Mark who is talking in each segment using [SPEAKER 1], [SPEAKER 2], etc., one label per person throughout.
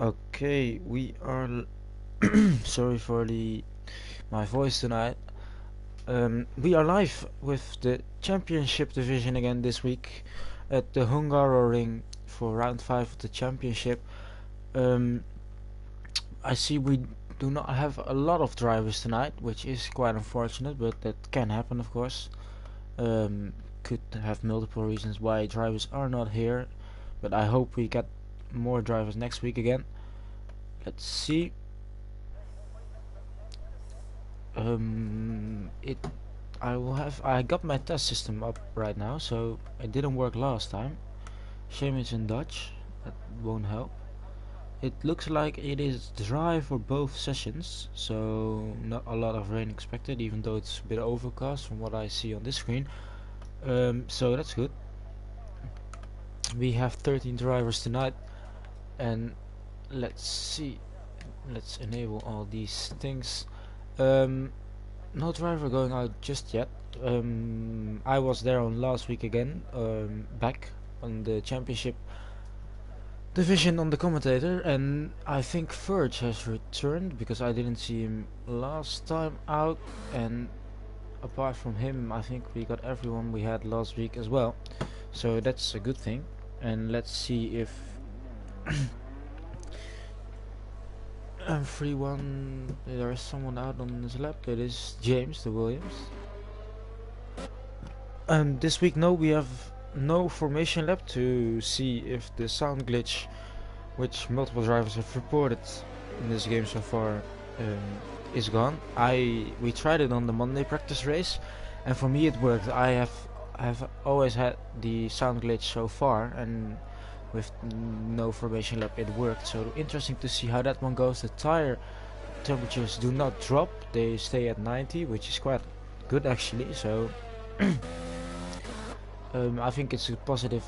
[SPEAKER 1] Okay, we are sorry for the my voice tonight. We are live with the championship division again this week at the Hungary for round 5 of the championship. Um, I see we do not have a lot of drivers tonight, which is quite unfortunate, but that can happen, of course. Um, could have multiple reasons why drivers are not here, but I hope we get more drivers next week again. Let's see. It I got my test system up right now, so it didn't work last time. Shame it's in Dutch, that won't help. It looks like it is dry for both sessions, so not a lot of rain expected, even though it's a bit overcast from what I see on this screen. So that's good. We have 13 drivers tonight, and let's see. Let's enable all these things. No driver going out just yet. I was there on last week again, back on the championship division on the commentator, and I think Verge has returned because I didn't see him last time out, and apart from him I think we got everyone we had last week as well, so that's a good thing. And let's see if free one, there is someone out on this lap. It is James the Williams. This week we have no formation lap to see if the sound glitch, which multiple drivers have reported in this game so far, is gone. We tried it on the Monday practice race, and for me it worked. I have always had the sound glitch so far, and with no formation lap it worked. So interesting to see how that one goes. The tire temperatures do not drop; they stay at 90, which is quite good actually. So. I think it's a positive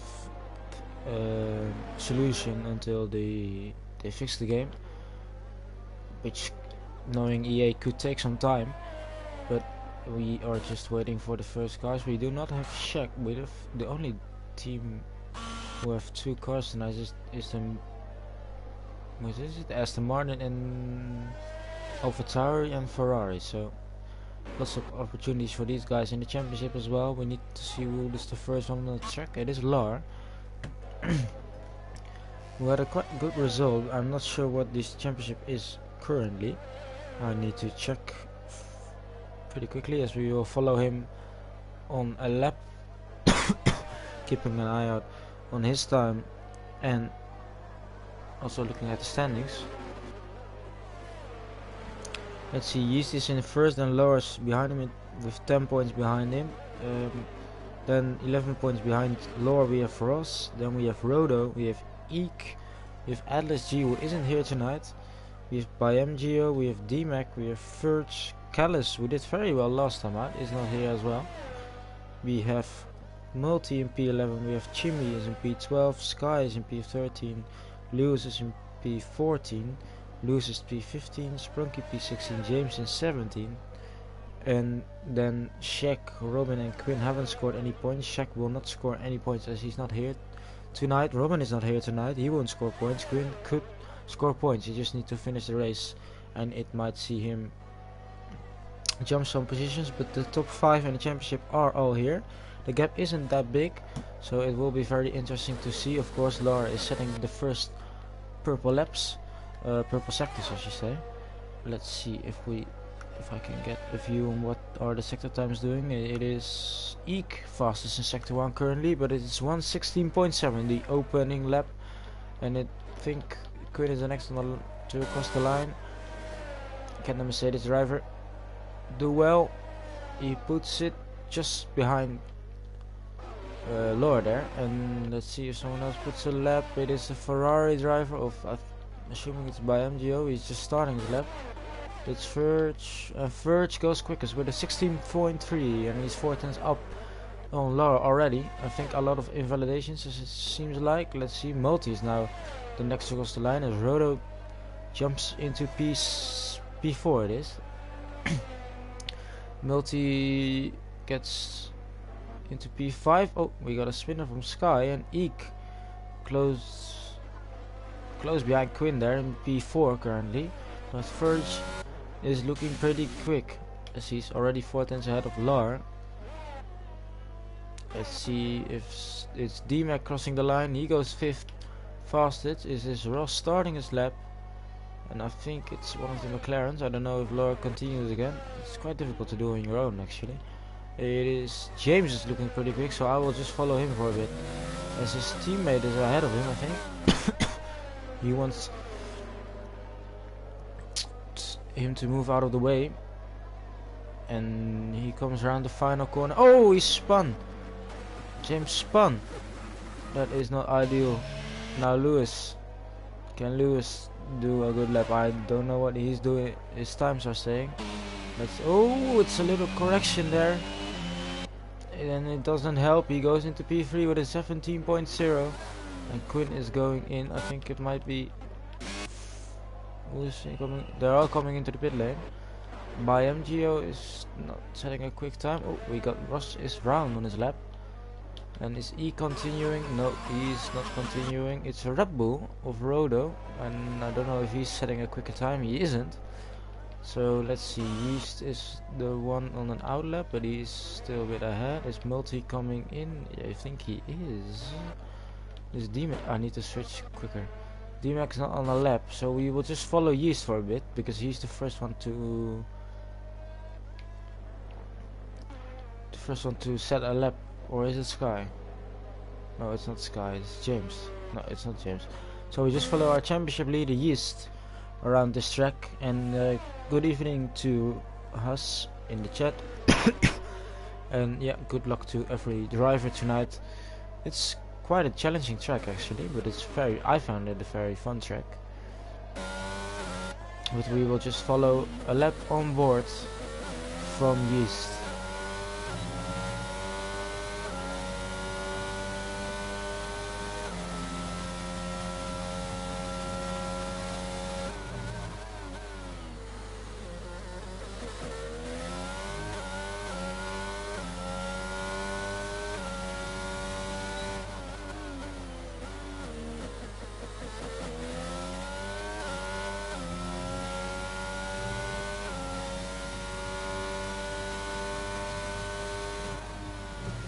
[SPEAKER 1] solution until they fix the game, which, knowing EA, could take some time, but we are just waiting for the first cars. We do not have Shaq. We have the only team who have 2 cars tonight is the what is it? Aston Martin and AlphaTauri and Ferrari. So lots of opportunities for these guys in the championship as well. We need to see who is the first one on the track. It is Lar, who had a quite good result. I'm not sure what this championship is currently. I need to check pretty quickly, as we will follow him on a lap, keeping an eye out on his time and also looking at the standings. Let's see, Yeast is in first and Lars behind him with 10 points behind him. Then 11 points behind Lore we have Ross, then we have Rodo, we have Eek, we have Atlas G, who isn't here tonight, we have ByMGO, we have DMAC, we have Verge, Callus, who did very well last time out, is not here as well. We have Multi in P11, we have Chimmy is in P12, Sky is in P13, Lewis is in P14, Lewis is P15, Sprunky P16, James in 17, and then Shaq, Robin and Quinn haven't scored any points. Shaq will not score any points as he's not here tonight. Robin is not here tonight, he won't score points. Quinn could score points, he just needs to finish the race, and it might see him jump some positions, but the top 5 in the championship are all here. The gap isn't that big, so it will be very interesting to see. Of course, Lara is setting the first purple laps, purple sectors I should say. Let's see if I can get a view on what are the sector times doing. It is Eek fastest in sector 1 currently, but it is 1:16.7 the opening lap, and I think Quinn is the next one to cross the line. Can the Mercedes driver do well? He puts it just behind Laura there, and let's see if someone else puts a lap. It is a Ferrari driver of, I'm assuming it's ByMGO. He's just starting his lap. It's Verge. Verge goes quickest with a 16.3, and he's 4 tenths up on Laura already. I think a lot of invalidations, as it seems like. Let's see, Multi is now the next to cross the line as Rodo jumps into P4 it is. Multi gets into P5. Oh, we got a spinner from Sky, and Eek close close behind Quinn there in P4 currently, but Verge is looking pretty quick as he's already 4 tenths ahead of Lar. Let's see if it's D-Mac crossing the line. He goes 5th fastest. Is Ross starting his lap? And I think it's one of the McLarens. I don't know if Lar continues again. It's quite difficult to do on your own actually. It is James is looking pretty quick, so I will just follow him for a bit. As his teammate is ahead of him, I think. He wants him to move out of the way. And he comes around the final corner. Oh, he spun! James spun! That is not ideal. Now Lewis. Can Lewis do a good lap? I don't know what he's doing. His times are saying. Oh, it's a little correction there. And it doesn't help. He goes into P3 with a 17.0. And Quinn is going in. I think it might be... Who is he coming? They're all coming into the pit lane. My MGO is not setting a quick time. Oh, we got Ross is round on his lap. And is he continuing? No, he's not continuing. It's a Red Bull of Rodo. And I don't know if he's setting a quicker time. He isn't. So let's see, Yeast is the one on an outlap, but he's still a bit ahead. Is Multi coming in? Yeah, I think he is. Is D-Mac? I need to switch quicker. D-Mac's not on a lap, so we will just follow Yeast for a bit, because he's the first one to... set a lap. Or is it Sky? No, it's not Sky, it's James. No, it's not James. So we just follow our championship leader, Yeast, around this track. And good evening to Hus in the chat. And yeah, good luck to every driver tonight. It's quite a challenging track actually, but I found it a very fun track. But we will just follow a lap on board from Yeast.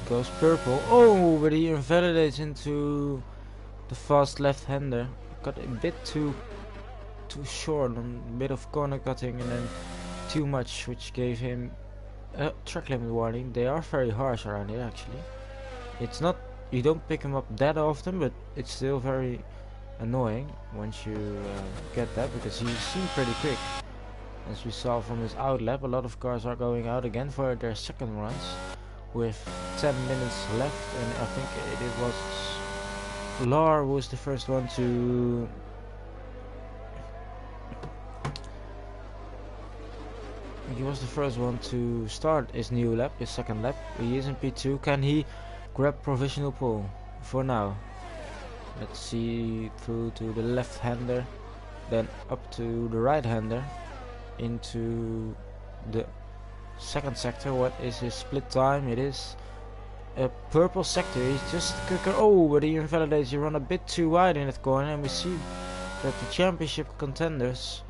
[SPEAKER 1] Goes purple. Oh, but he invalidates into the fast left-hander. Got a bit too short on a bit of corner cutting and then too much, which gave him a track limit warning. They are very harsh around here actually. It's not, you don't pick them up that often, but it's still very annoying once you get that, because he seemed pretty quick. As we saw from his outlap, a lot of cars are going out again for their second runs. With 10 minutes left, and I think it was Lar who was the first one to start his new lap, his second lap. He is in P2. Can he grab provisional pole for now? Let's see, through to the left-hander, then up to the right-hander, into the second sector. What is his split time? It is a purple sector. He's just quicker. Oh, but he invalidates. You run a bit too wide in that corner, and we see that the championship contenders,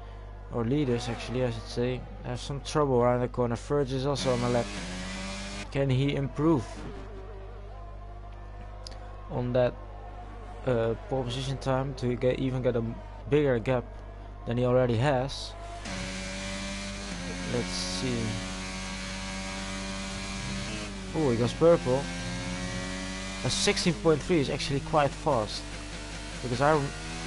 [SPEAKER 1] or leaders actually I should say, have some trouble around the corner. Verge is also on the left. Can he improve on that pole position time to even get a bigger gap than he already has? Let's see. Oh, he goes purple. A 16.3 is actually quite fast, because I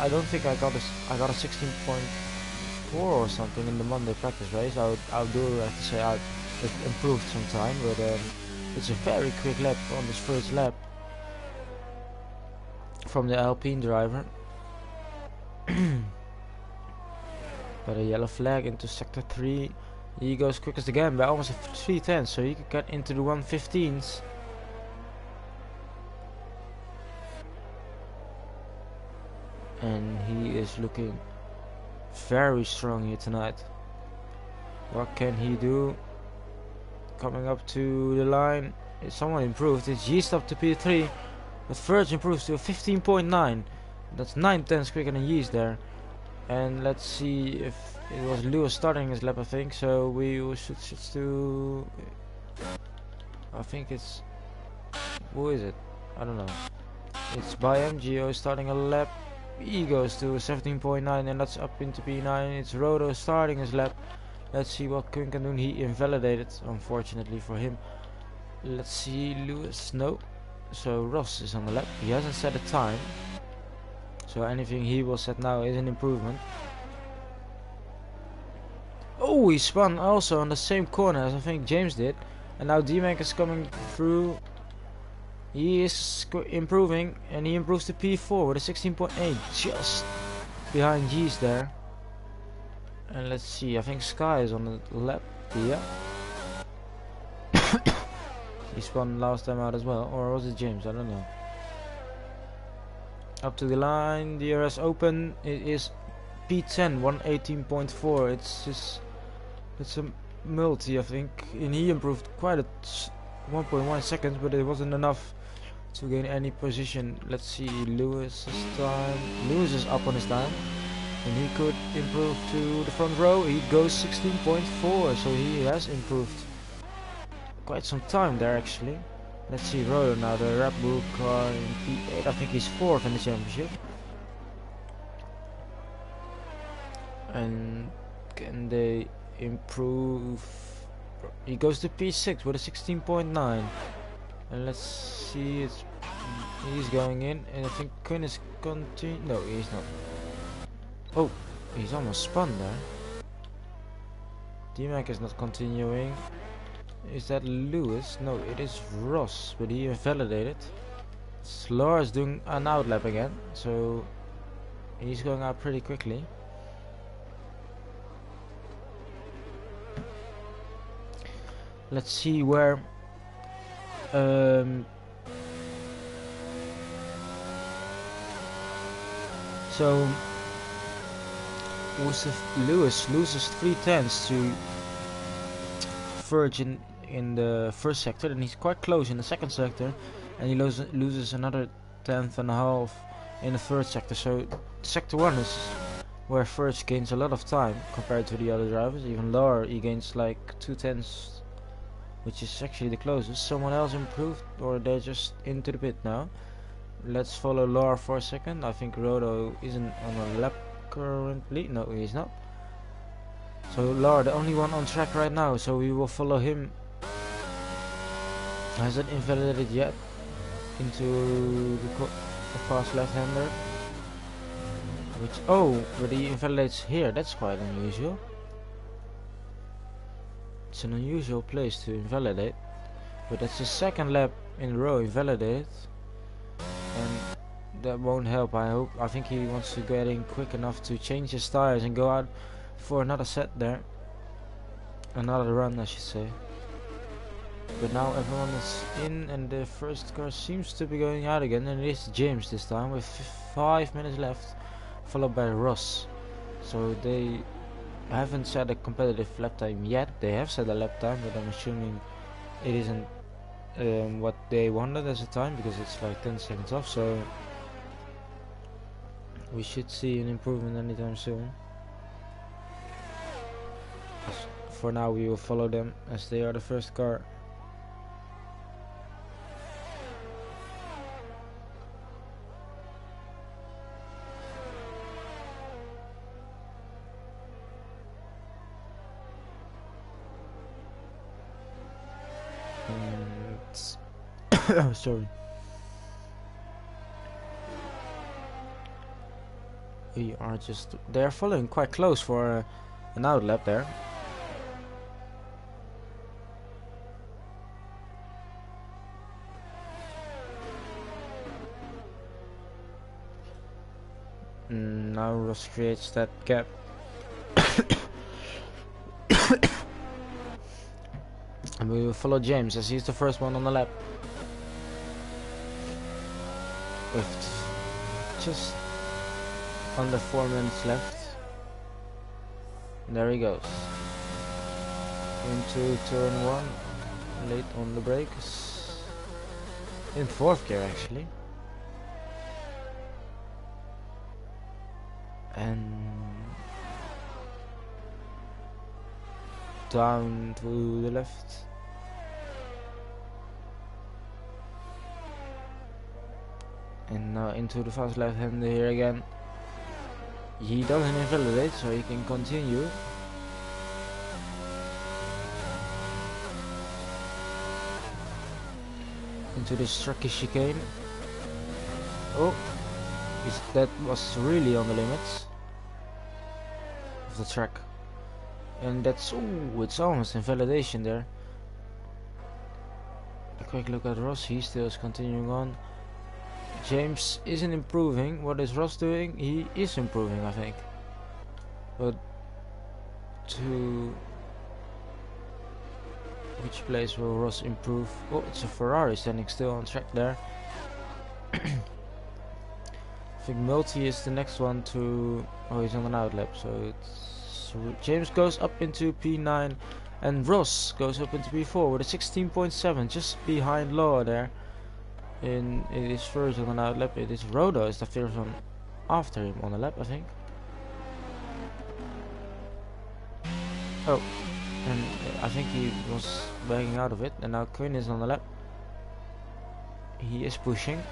[SPEAKER 1] don't think I got a 16.4 or something in the Monday practice race. I do have to say I've improved some time, but it's a very quick lap on this first lap from the Alpine driver. Got a yellow flag into sector 3. He goes quickest again by almost 3/10, so he could get into the 115s. And he is looking very strong here tonight. What can he do? Coming up to the line. Someone improved. It's Yeast up to P3. But Verge improves to a 15.9. That's 9 tenths quicker than Yeast there. And let's see if it was Lewis starting his lap, I think. So we should do. I think it's. Who is it? I don't know. It's by MGO starting a lap. He goes to 17.9 and that's up into P9. It's Rodo starting his lap. Let's see what Quinn can do. He invalidated, unfortunately for him. Let's see Lewis. No. So Ross is on the lap. He hasn't set a time. So anything he will set now is an improvement. Oh, he spun also on the same corner as I think James did. And now D-Mac is coming through. He is improving, and he improves to P4 with a 16.8, just behind G's there. And let's see, I think Sky is on the lap. Yeah. He spun last time out as well, or was it James? I don't know. Up to the line, DRS open. It is P10, 118.4. It's a multi, I think, and he improved quite a 1.1 seconds, but it wasn't enough to gain any position. Let's see Lewis's time. Lewis is up on his time, and he could improve to the front row. He goes 16.4, so he has improved quite some time there actually. Let's see Rodo now, the Red Bull car in P8. I think he's 4th in the championship. And can they improve? He goes to P6 with a 16.9. And let's see, he's going in, and I think Quinn is continuing. No, he's not. Oh, he's almost spun there. D-Mac is not continuing. Is that Lewis? No, it is Ross, but he invalidated. Slor is doing an outlap again, so he's going out pretty quickly. Let's see where so Lewis loses 3 tenths to Virgin in the first sector, and he's quite close in the second sector, and he loses another 10.5 in the third sector. So sector 1 is where Virgin gains a lot of time compared to the other drivers. Even lower, he gains like 2 tenths, which is actually the closest. Someone else improved, or they're just into the pit now. Let's follow Laura for a second. I think Rodo isn't on a lap currently. No, he's not. So Laura, the only one on track right now, so we will follow him. Hasn't invalidated yet into the fast left-hander. Which, oh, but he invalidates here. That's quite unusual. It's an unusual place to invalidate, but that's the second lap in a row invalidated, and that won't help. I think he wants to get in quick enough to change his tires and go out for another set there, another run I should say. But now everyone is in, and the first car seems to be going out again, and it is James this time with 5 minutes left, followed by Ross. So they haven't set a competitive lap time yet. They have set a lap time, but I'm assuming it isn't what they wanted as a time, because it's like 10 seconds off. So we should see an improvement anytime soon. For now we will follow them as they are the first car. Oh, sorry. We are just... They're following quite close for an outlap there. Now Ross creates that gap. And we will follow James as he's the first one on the lap. With just under 4 minutes left. And there he goes. Into turn 1. Late on the brakes. In 4th gear actually. and down to the left. And now into the fast left hander here again. He doesn't invalidate, so he can continue. Into the Strucky chicane. Oh, that was really on the limits of the track. And that's, ooh, it's almost invalidation there. A quick look at Ross, he still is continuing on. James isn't improving. What is Ross doing? He is improving, I think. But to which place will Ross improve? Oh, it's a Ferrari standing still on track there. I think Multi is the next one to... Oh, he's on an outlap, so it's... James goes up into P9 and Ross goes up into P4 with a 16.7, just behind Law there. And it is first on an outlap. It is Rodo is the first one after him on the lap, I think. Oh, and I think he was backing out of it, and now Quinn is on the lap. He is pushing.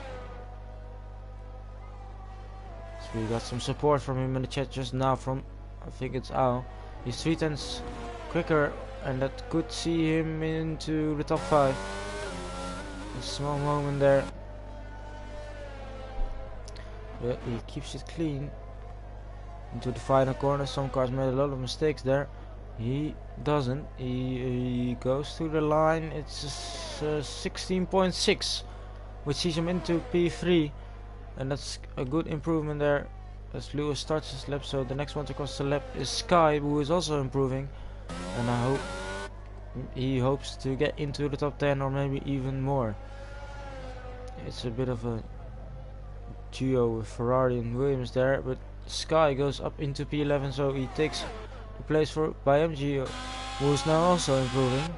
[SPEAKER 1] So we got some support from him in the chat just now from, I think it's Al. He's 3/10 quicker, and that could see him into the top 5. A small moment there, but he keeps it clean into the final corner. Some cars made a lot of mistakes there. He doesn't. He goes to the line. It's 16.6, which sees him into P3, and that's a good improvement there as Lewis starts his lap. So the next one to cross the lap is Sky, who is also improving, and I hope he hopes to get into the top 10 or maybe even more. It's a bit of a duo with Ferrari and Williams there, but Sky goes up into P11, so he takes the place for by MG, who is now also improving.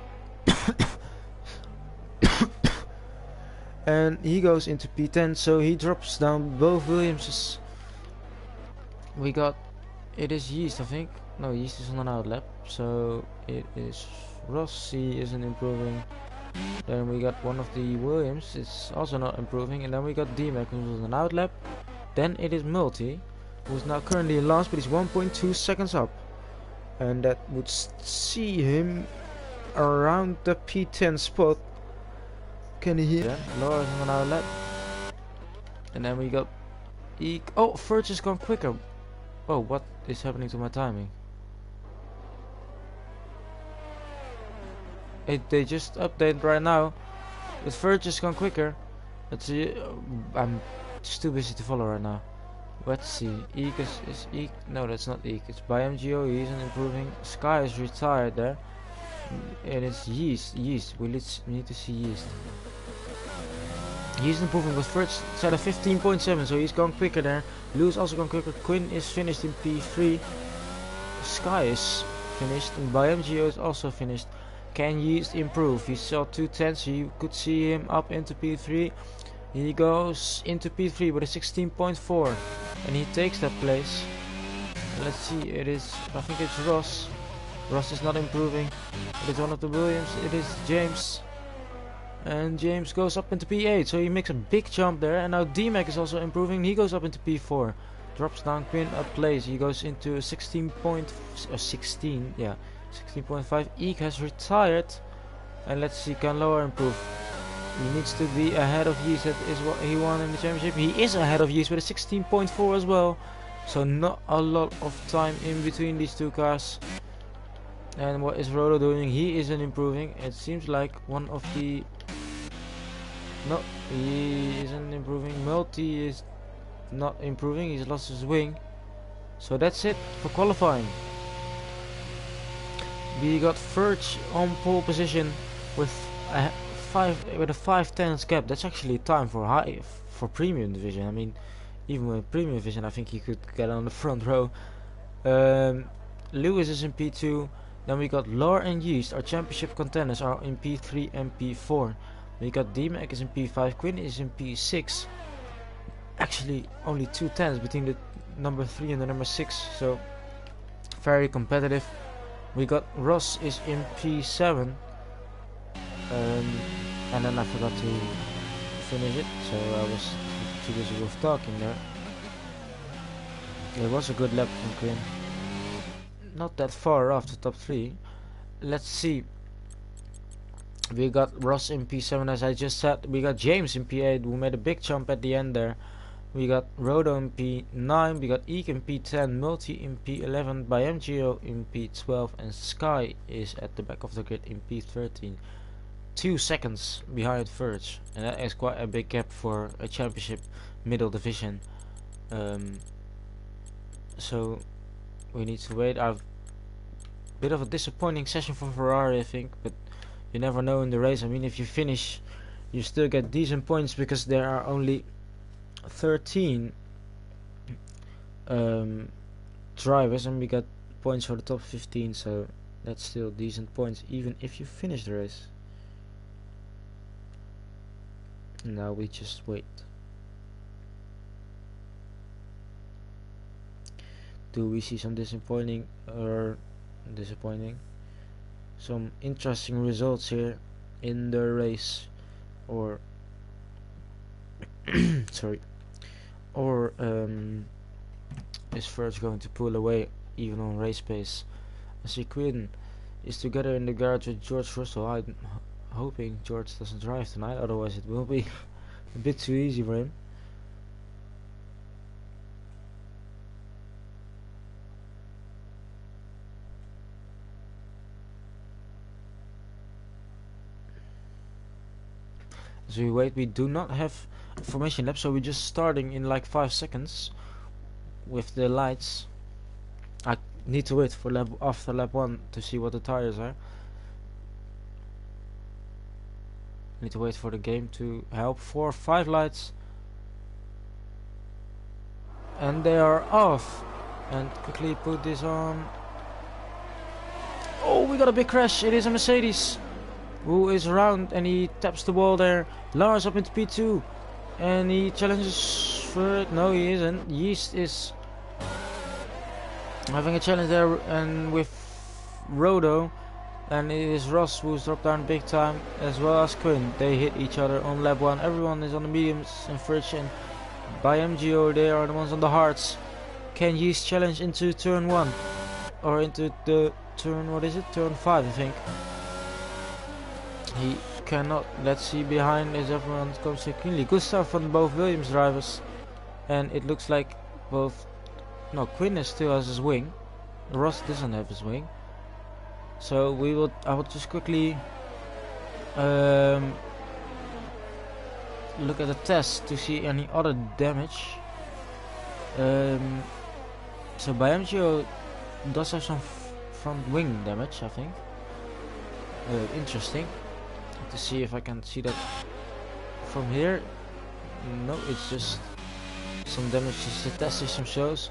[SPEAKER 1] And he goes into P10, so he drops down both Williamses. We got, it is Yeast, I think. No, Yeast is on an outlap, so it is Rossi isn't improving. Then we got one of the Williams, it's also not improving, and then we got D-Mac, who's on an outlap. Then it is Multi, who's now currently in last, but he's 1.2 seconds up, and that would see him around the P10 spot. Can he hear? Laura's on an outlap, and then we got oh, Verge has gone quicker. Oh, what is happening to my timing? They just update right now, but Verge has gone quicker. Let's see. I'm just too busy to follow right now. Let's see. Eek is Eek. No, that's not Eek. It's by MGO. He isn't improving. Sky is retired there. It is Yeast. We need to see Yeast. He's improving with Verge set at 15.7, so he's going quicker there. Lewis also going quicker. Quinn is finished in P3. Sky is finished, and by MGO is also finished. Can Yeast improve? He saw 210, so you could see him up into P3. He goes into P3 with a 16.4, and he takes that place. Let's see, it is, I think it's Ross. Ross is not improving. It is one of the Williams. It is James. And James goes up into P8, so he makes a big jump there. And now D-Mac is also improving. He goes up into P4. Drops down Quinn a place. He goes into 16.5. Eek has retired, and let's see, can Lower improve? He needs to be ahead of Yeast. That is what he won in the championship. He is ahead of Yeast with a 16.4 as well, so not a lot of time in between these two cars. And what is Rodo doing? He isn't improving. It seems like one of the... No, he isn't improving. Multi is not improving. He's lost his wing. So that's it for qualifying. We got Verge on pole position with a 5/10 gap. That's actually time for premium division. I mean, even with premium division, I think he could get on the front row. Lewis is in P2. Then we got Lore and Yeast. Our championship contenders are in P3 and P4. We got D-Mac is in P5. Quinn is in P6. Actually, only 2 tenths between number 3 and the number 6, so very competitive. We got Ross is in P7, and then I forgot to finish it, so I was too busy with talking there. It was a good lap from Quinn, not that far off the top 3. Let's see. We got Ross in P7, as I just said. We got James in P8, who made a big jump at the end there. We got Rodo in P9, we got Eek in P10, Multi in P11, ByMGO in P12, and Sky is at the back of the grid in P13. 2 seconds behind Verge, and that is quite a big gap for a championship middle division. So we need to wait. I've bit of a disappointing session for Ferrari, I think, but you never know in the race. I mean, if you finish, you still get decent points because there are only 13 drivers, and we got points for the top 15, so that's still decent points even if you finish the race. Now we just wait. Do we see some disappointing some interesting results here in the race, or sorry, or is Verge going to pull away even on race pace? I see Quinn is together in the garage with George Russell. I'm hoping George doesn't drive tonight, otherwise it will be a bit too easy for him. As we wait, we do not have a formation lap, so we're just starting in like 5 seconds with the lights. I need to wait for after lap 1 to see what the tires are. Need to wait for the game to help. 4 or 5 lights, and they are off. And quickly put this on. Oh, we got a big crash. It is a Mercedes who is around, and he taps the wall there. Lars up into P2, and he challenges for it. No, he isn't. Yeast is having a challenge there, and with Rodo, and it is Ross who's dropped down big time, as well as Quinn. They hit each other on lap 1. Everyone is on the mediums and friction. ByMGO, they are the ones on the hards. Can Yeast challenge into turn 1, or into the turn, what is it, turn 5 I think. He cannot. Let's see behind as everyone comes so cleanly. Good start from both Williams drivers, and it looks like both. No, Quinn still has his wing. Ross doesn't have his wing. So we will. I will just quickly look at the test to see any other damage. So ByMGO does have some front wing damage, I think. Interesting. To see if I can see that from here. No, it's just some damage the test system shows.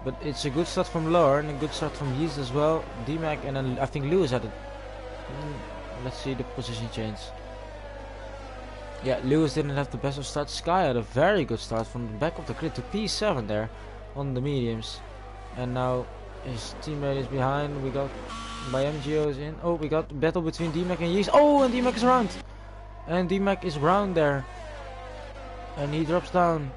[SPEAKER 1] But it's a good start from Laura and a good start from Yeast as well. D-Mac, and then I think Lewis had it. Let's see the position change. Yeah, Lewis didn't have the best of start. Sky had a very good start from the back of the grid to P7 there on the mediums. And now his teammate is behind. We got ByMGO is in. Oh, we got a battle between D-Mac and Yeast. Oh, and D-Mac is around. And D-Mac is round there. And he drops down.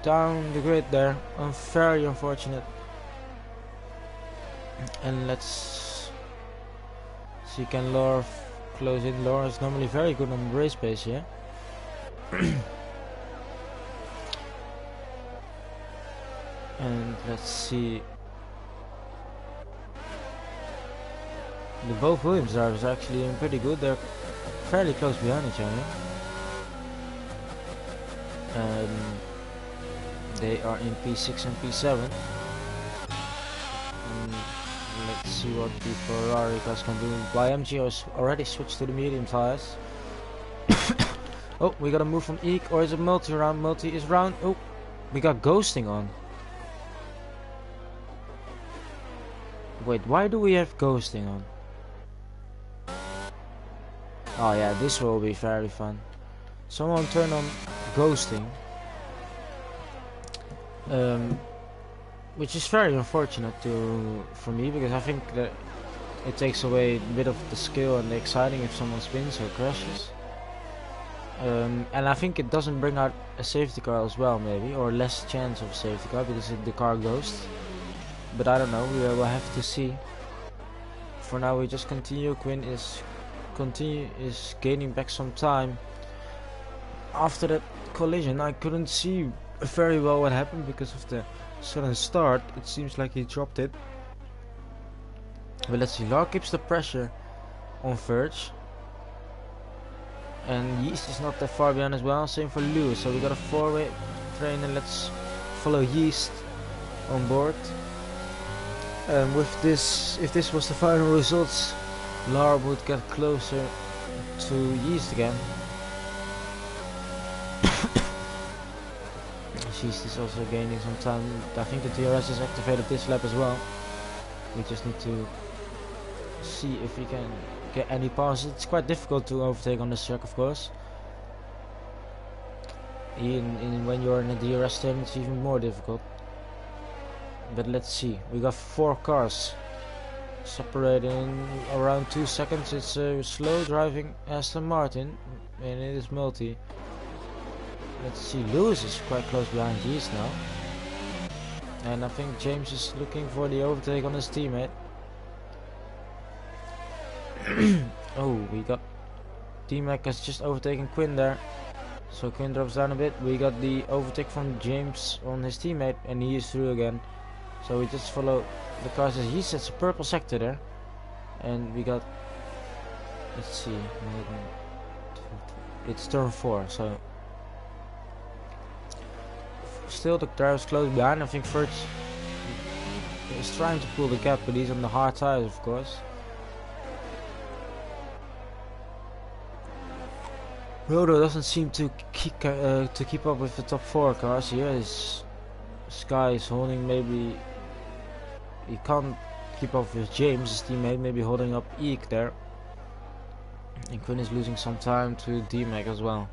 [SPEAKER 1] Down the grid there. Very unfortunate. And let's see, can Laura close in. Laura is normally very good on race pace here. And let's see. The both Williams drivers are actually doing pretty good. They're fairly close behind each other. They are in P6 and P7. And let's see what the Ferrari guys can do. ByMGO has already switched to the medium tires. Oh, we got a move from Eek, or is it Multi round? Multi is round. Oh, we got ghosting on. Wait, why do we have ghosting on? Oh yeah, this will be very fun. Someone turn on ghosting, which is very unfortunate for me, because I think that it takes away a bit of the skill and the exciting if someone spins or crashes. And I think it doesn't bring out a safety car as well, maybe, or less chance of a safety car because the car ghosts. But I don't know, we will have to see. For now we just continue. Quinn is gaining back some time. After that collision I couldn't see very well what happened because of the sudden start. It seems like he dropped it. But let's see, Lar keeps the pressure on Verge. And Yeast is not that far behind as well, same for Lewis. So we got a 4-way train, and let's follow Yeast on board. With this, if this was the final results, Lar would get closer to Yeast again. Yeast is also gaining some time. I think the DRS is activated this lap as well. We just need to see if we can get any passes. It's quite difficult to overtake on this track, of course. When you're in a DRS turn, it's even more difficult. But let's see. We got 4 cars separating around 2 seconds. It's a slow driving Aston Martin, and it is multi. Let's see. Lewis is quite close behind Yeast now, and I think James is looking for the overtake on his teammate. Oh, we got T-Mac has just overtaken Quinn there, so Quinn drops down a bit. We got the overtake from James on his teammate, and he is through again. So we just follow the cars as he sets a purple sector there, and we got, let's see, it's turn 4, so still the drivers close behind. I think Verge is trying to pull the gap, but he's on the hard tires, of course. Rodo doesn't seem to keep up with the top 4 cars here. His Sky is holding, maybe he can't keep up with James, his teammate, maybe holding up Eek there. And Quinn is losing some time to D-Mac as well.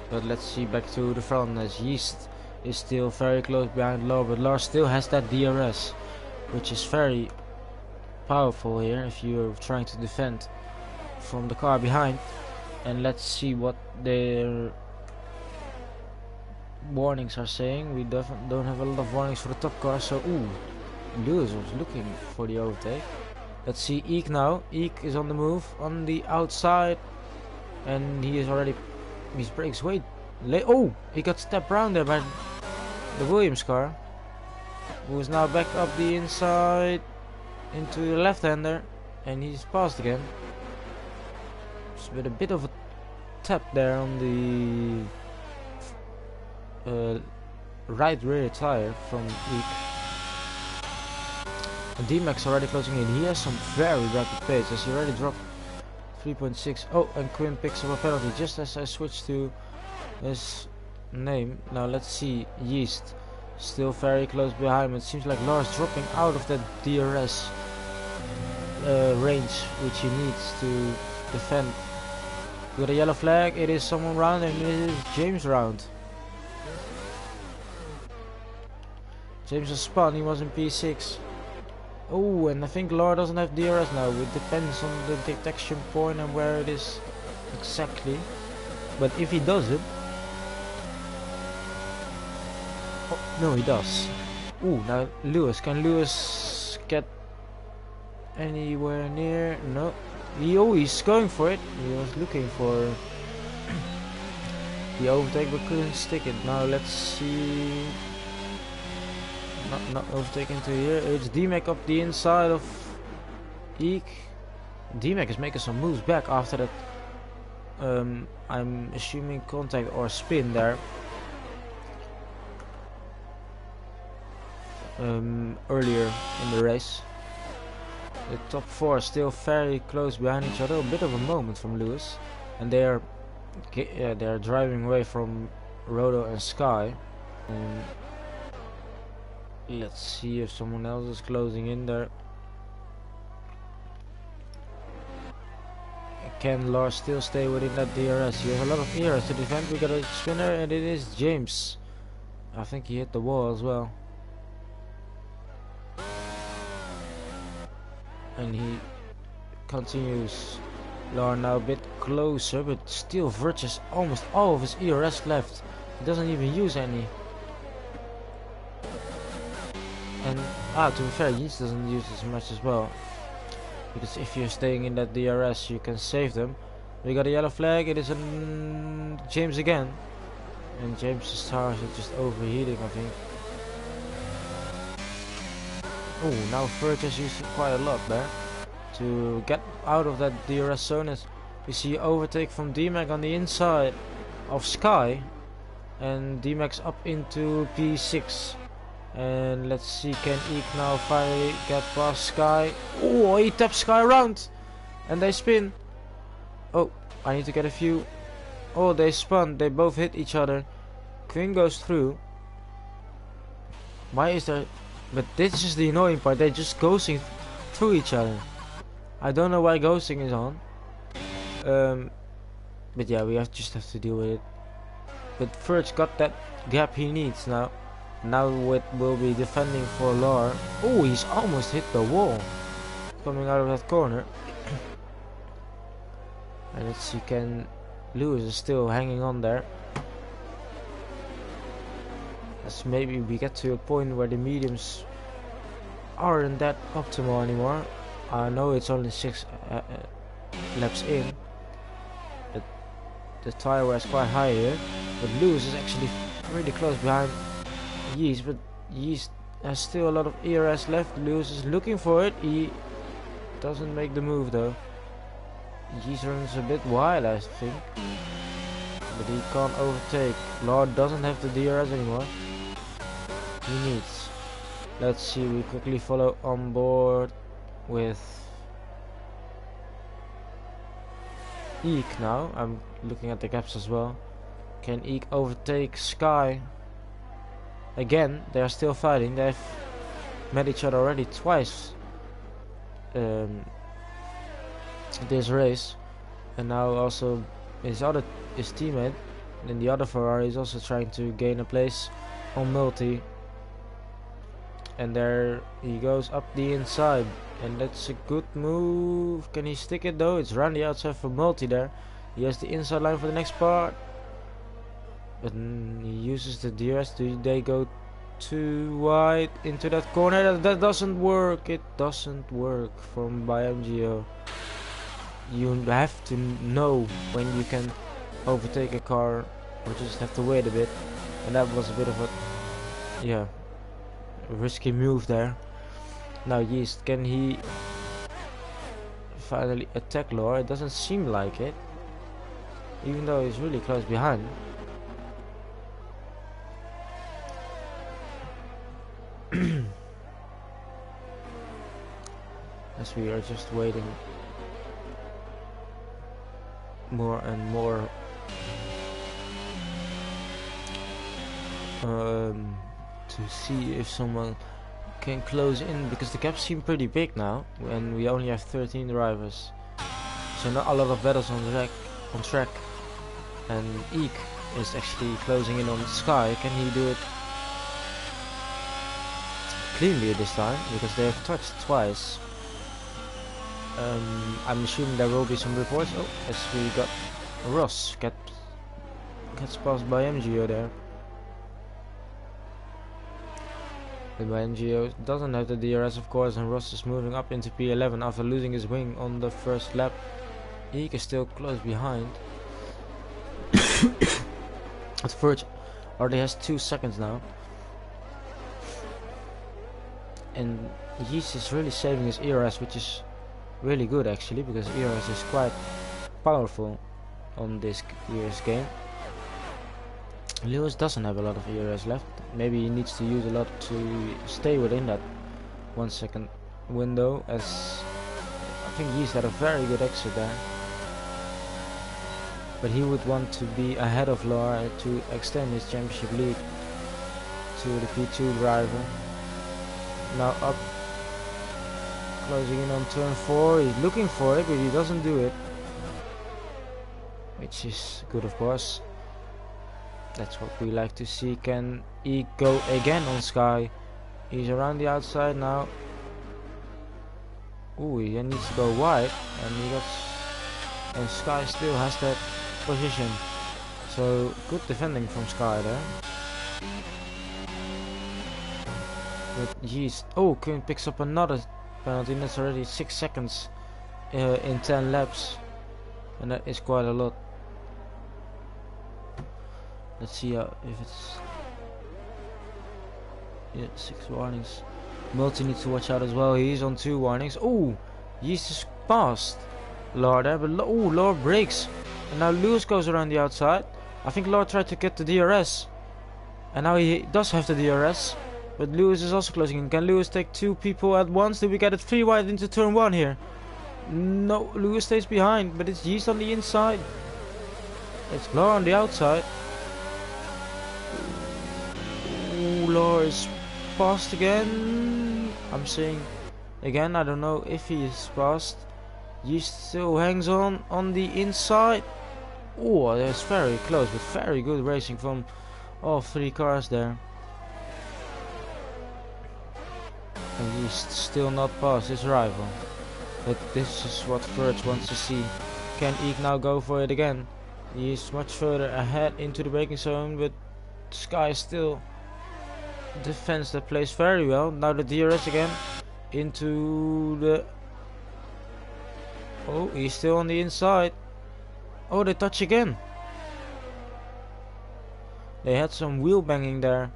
[SPEAKER 1] But let's see, back to the front as Yeast is still very close behind Lar, but Lar still has that DRS, which is very powerful here if you're trying to defend from the car behind. And let's see what their warnings are saying. We don't have a lot of warnings for the top car, so Lewis was looking for the overtake. Let's see Eek now. Eek is on the move on the outside, and he is already, his brakes way late. Oh, he got stepped around there by the Williams car, who is now back up the inside into the left-hander, and he's passed again. With a bit of a tap there on the right rear tire from Eek. And D-Max already closing in. He has some very rapid pace as he already dropped 3.6. Oh, and Quinn picks up a penalty just as I switch to his name. Now let's see, Yeast still very close behind him. It seems like Lars dropping out of that DRS range which he needs to defend. We got a yellow flag. It is someone round, and it is James round. James has spun. He was in P6. Oh, and I think Lar doesn't have DRS now. It depends on the detection point and where it is exactly. But if he does it, oh, no, he does. Oh, now Lewis. Can Lewis get anywhere near? No. He's going for it. He was looking for the overtake but couldn't stick it. Now let's see. Not overtaking to here. It's D-Mac up the inside of Eek. D-Mac is making some moves back after that. I'm assuming contact or spin there. Earlier in the race. The top 4 are still very close behind each other. A bit of a moment from Lewis, and they are driving away from Rodo and Sky. Let's see if someone else is closing in there. can Lars still stay within that DRS? He has a lot of eras to defend. We got a spinner, and it is James. I think he hit the wall as well. And he continues. Lars now a bit closer, but still Verge has almost all of his ERS left. He doesn't even use any. And to be fair, Yeast doesn't use as much as well. Because if you're staying in that DRS, you can save them. We got a yellow flag. It is James again. And James's tires are just overheating, I think. Oh, now Verge has used quite a lot there to get out of that DRS zone. As we see overtake from D-Mac on the inside of Sky, and D-Mac's up into P6. And let's see, can Eek now finally get past Sky? Oh, he taps Sky around, and they spin. Oh, I need to get a few. Oh, they spun. They both hit each other. Quinn goes through. Why is there? But this is the annoying part. They're just ghosting through each other. I don't know why ghosting is on. But yeah, we just have to deal with it. But Verge got that gap he needs now. Now it will be defending for Lar. Oh, he's almost hit the wall coming out of that corner. And let's see, can Lewis is still hanging on there. As maybe we get to a point where the mediums aren't that optimal anymore. I know it's only 6 laps in, but the tire wear is quite high here. But Lewis is actually really close behind Yeast, but Yeast has still a lot of ERS left. Lewis is looking for it. He doesn't make the move though. Yeast runs a bit wild, I think, but he can't overtake. Lord doesn't have the DRS anymore. He needs. Let's see, we quickly follow on board with Eek now. I'm looking at the gaps as well. Can Eek overtake Sky? Again, they are still fighting. They've met each other already twice this race, and now also his teammate in the other Ferrari is also trying to gain a place on multi. And there he goes up the inside, and that's a good move. Can he stick it though? It's around the outside for multi there. He has the inside line for the next part, but he uses the DRS. Do they go too wide into that corner? That doesn't work. It doesn't work from BMGO. You have to know when you can overtake a car, or just have to wait a bit. And that was a bit of a risky move there. Now Yeast, can he finally attack Lore? It doesn't seem like it, even though he's really close behind. As we are just waiting more and more to see if someone can close in, because the gaps seem pretty big now and we only have 13 drivers, so not a lot of battles on track. And Eek is actually closing in on Sky. Can he do it cleanly this time, because they have touched twice? I'm assuming there will be some reports. Oh, as we got Ross gets passed by MGO there. But by MGO doesn't have the DRS, of course, and Ross is moving up into P11 after losing his wing on the first lap. Eek is still close behind. But Verge already has 2 seconds now. And Yeast is really saving his ERS, which is really good actually, because ERS is quite powerful on this year's game. Lewis doesn't have a lot of ERS left. Maybe he needs to use a lot to stay within that 1 second window, as I think Yeast had a very good exit there. But he would want to be ahead of Laura to extend his championship lead to the P2 driver. Now up, closing in on turn 4. He's looking for it, but he doesn't do it. which is good of course. That's what we like to see. Can he go again on Sky? He's around the outside now. Ooh, he needs to go wide, and Sky still has that position. So good defending from Sky there. But jeez, oh, Kuhn picks up another penalty. That's already 6 seconds in 10 laps, and that is quite a lot. Let's see if it's, yeah, 6 warnings. Multi needs to watch out as well. He's on 2 warnings. Oh, he's just passed Law there, but Law breaks, and now Lewis goes around the outside. I think Law tried to get the DRS, and now he does have the DRS, but Lewis is also closing in. Can Lewis take 2 people at once? Do we get it 3 wide into turn 1 here? No, Lewis stays behind, but it's Yeast on the inside. It's Law on the outside. Ooh, Law is passed again. I'm saying again, I don't know if he is passed. Yeast still hangs on the inside. Oh, that's very close, but very good racing from all 3 cars there. And Yeast still not past his rival. But this is what Verge wants to see. Can Eek now go for it again? He is much further ahead into the braking zone, but Sky still defends that place very well. Now the DRS again into the... Oh, he's still on the inside. Oh, they touch again. They had some wheel banging there.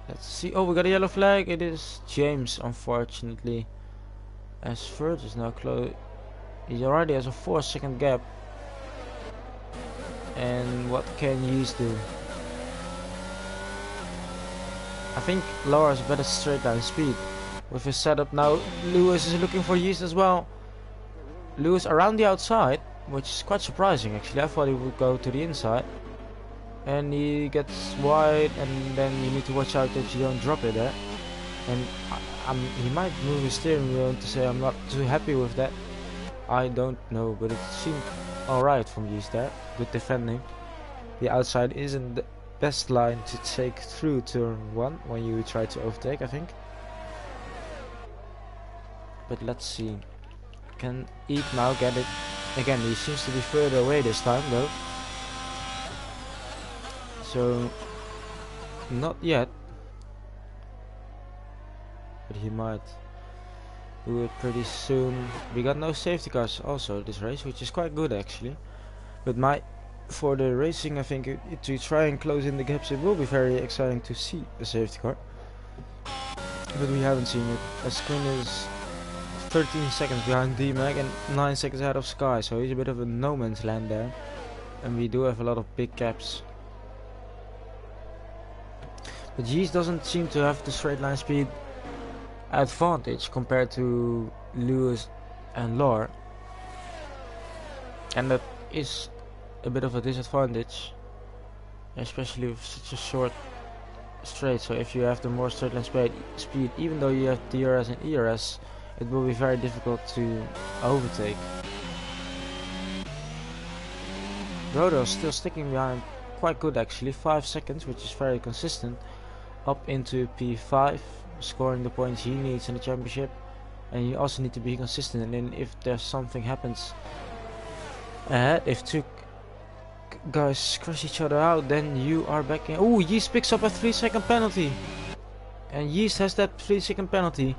[SPEAKER 1] Let's see. Oh, we got a yellow flag. It is James, unfortunately. As Verge is now close. He already has a 4-second gap. And what can Yeast do? I think Laura has better straight line speed with his setup now. Lewis is looking for Yeast as well. Lewis around the outside, which is quite surprising actually. I thought he would go to the inside. And he gets wide, and then you need to watch out that you don't drop it there. And he might move his steering wheel to say I'm not too happy with that. I don't know, but it seemed alright from Yeast there. Good defending. The outside isn't the best line to take through turn 1 when you try to overtake, I think. But let's see. Can Eek now get it? Again, he seems to be further away this time though. So, not yet. But he might do it pretty soon. We got no safety cars also this race, which is quite good actually. But for the racing, I think to try and close in the gaps, it will be very exciting to see a safety car. But we haven't seen it. As Quinn is 13 seconds behind D-Mag and 9 seconds ahead of Sky, so he's a bit of a no man's land there. And we do have a lot of big gaps. But Yeast doesn't seem to have the straight line speed advantage compared to Lewis and Law, and that is a bit of a disadvantage, especially with such a short straight. So if you have the more straight line speed, even though you have DRS and ERS, it will be very difficult to overtake. Rodo is still sticking behind quite good actually, 5 seconds, which is very consistent, up into P5, scoring the points he needs in the championship. And you also need to be consistent, and then if there's something happens ahead, if 2 guys crush each other out, then you are back in. Oh, Yeast picks up a 3-second penalty, and Yeast has that 3-second penalty.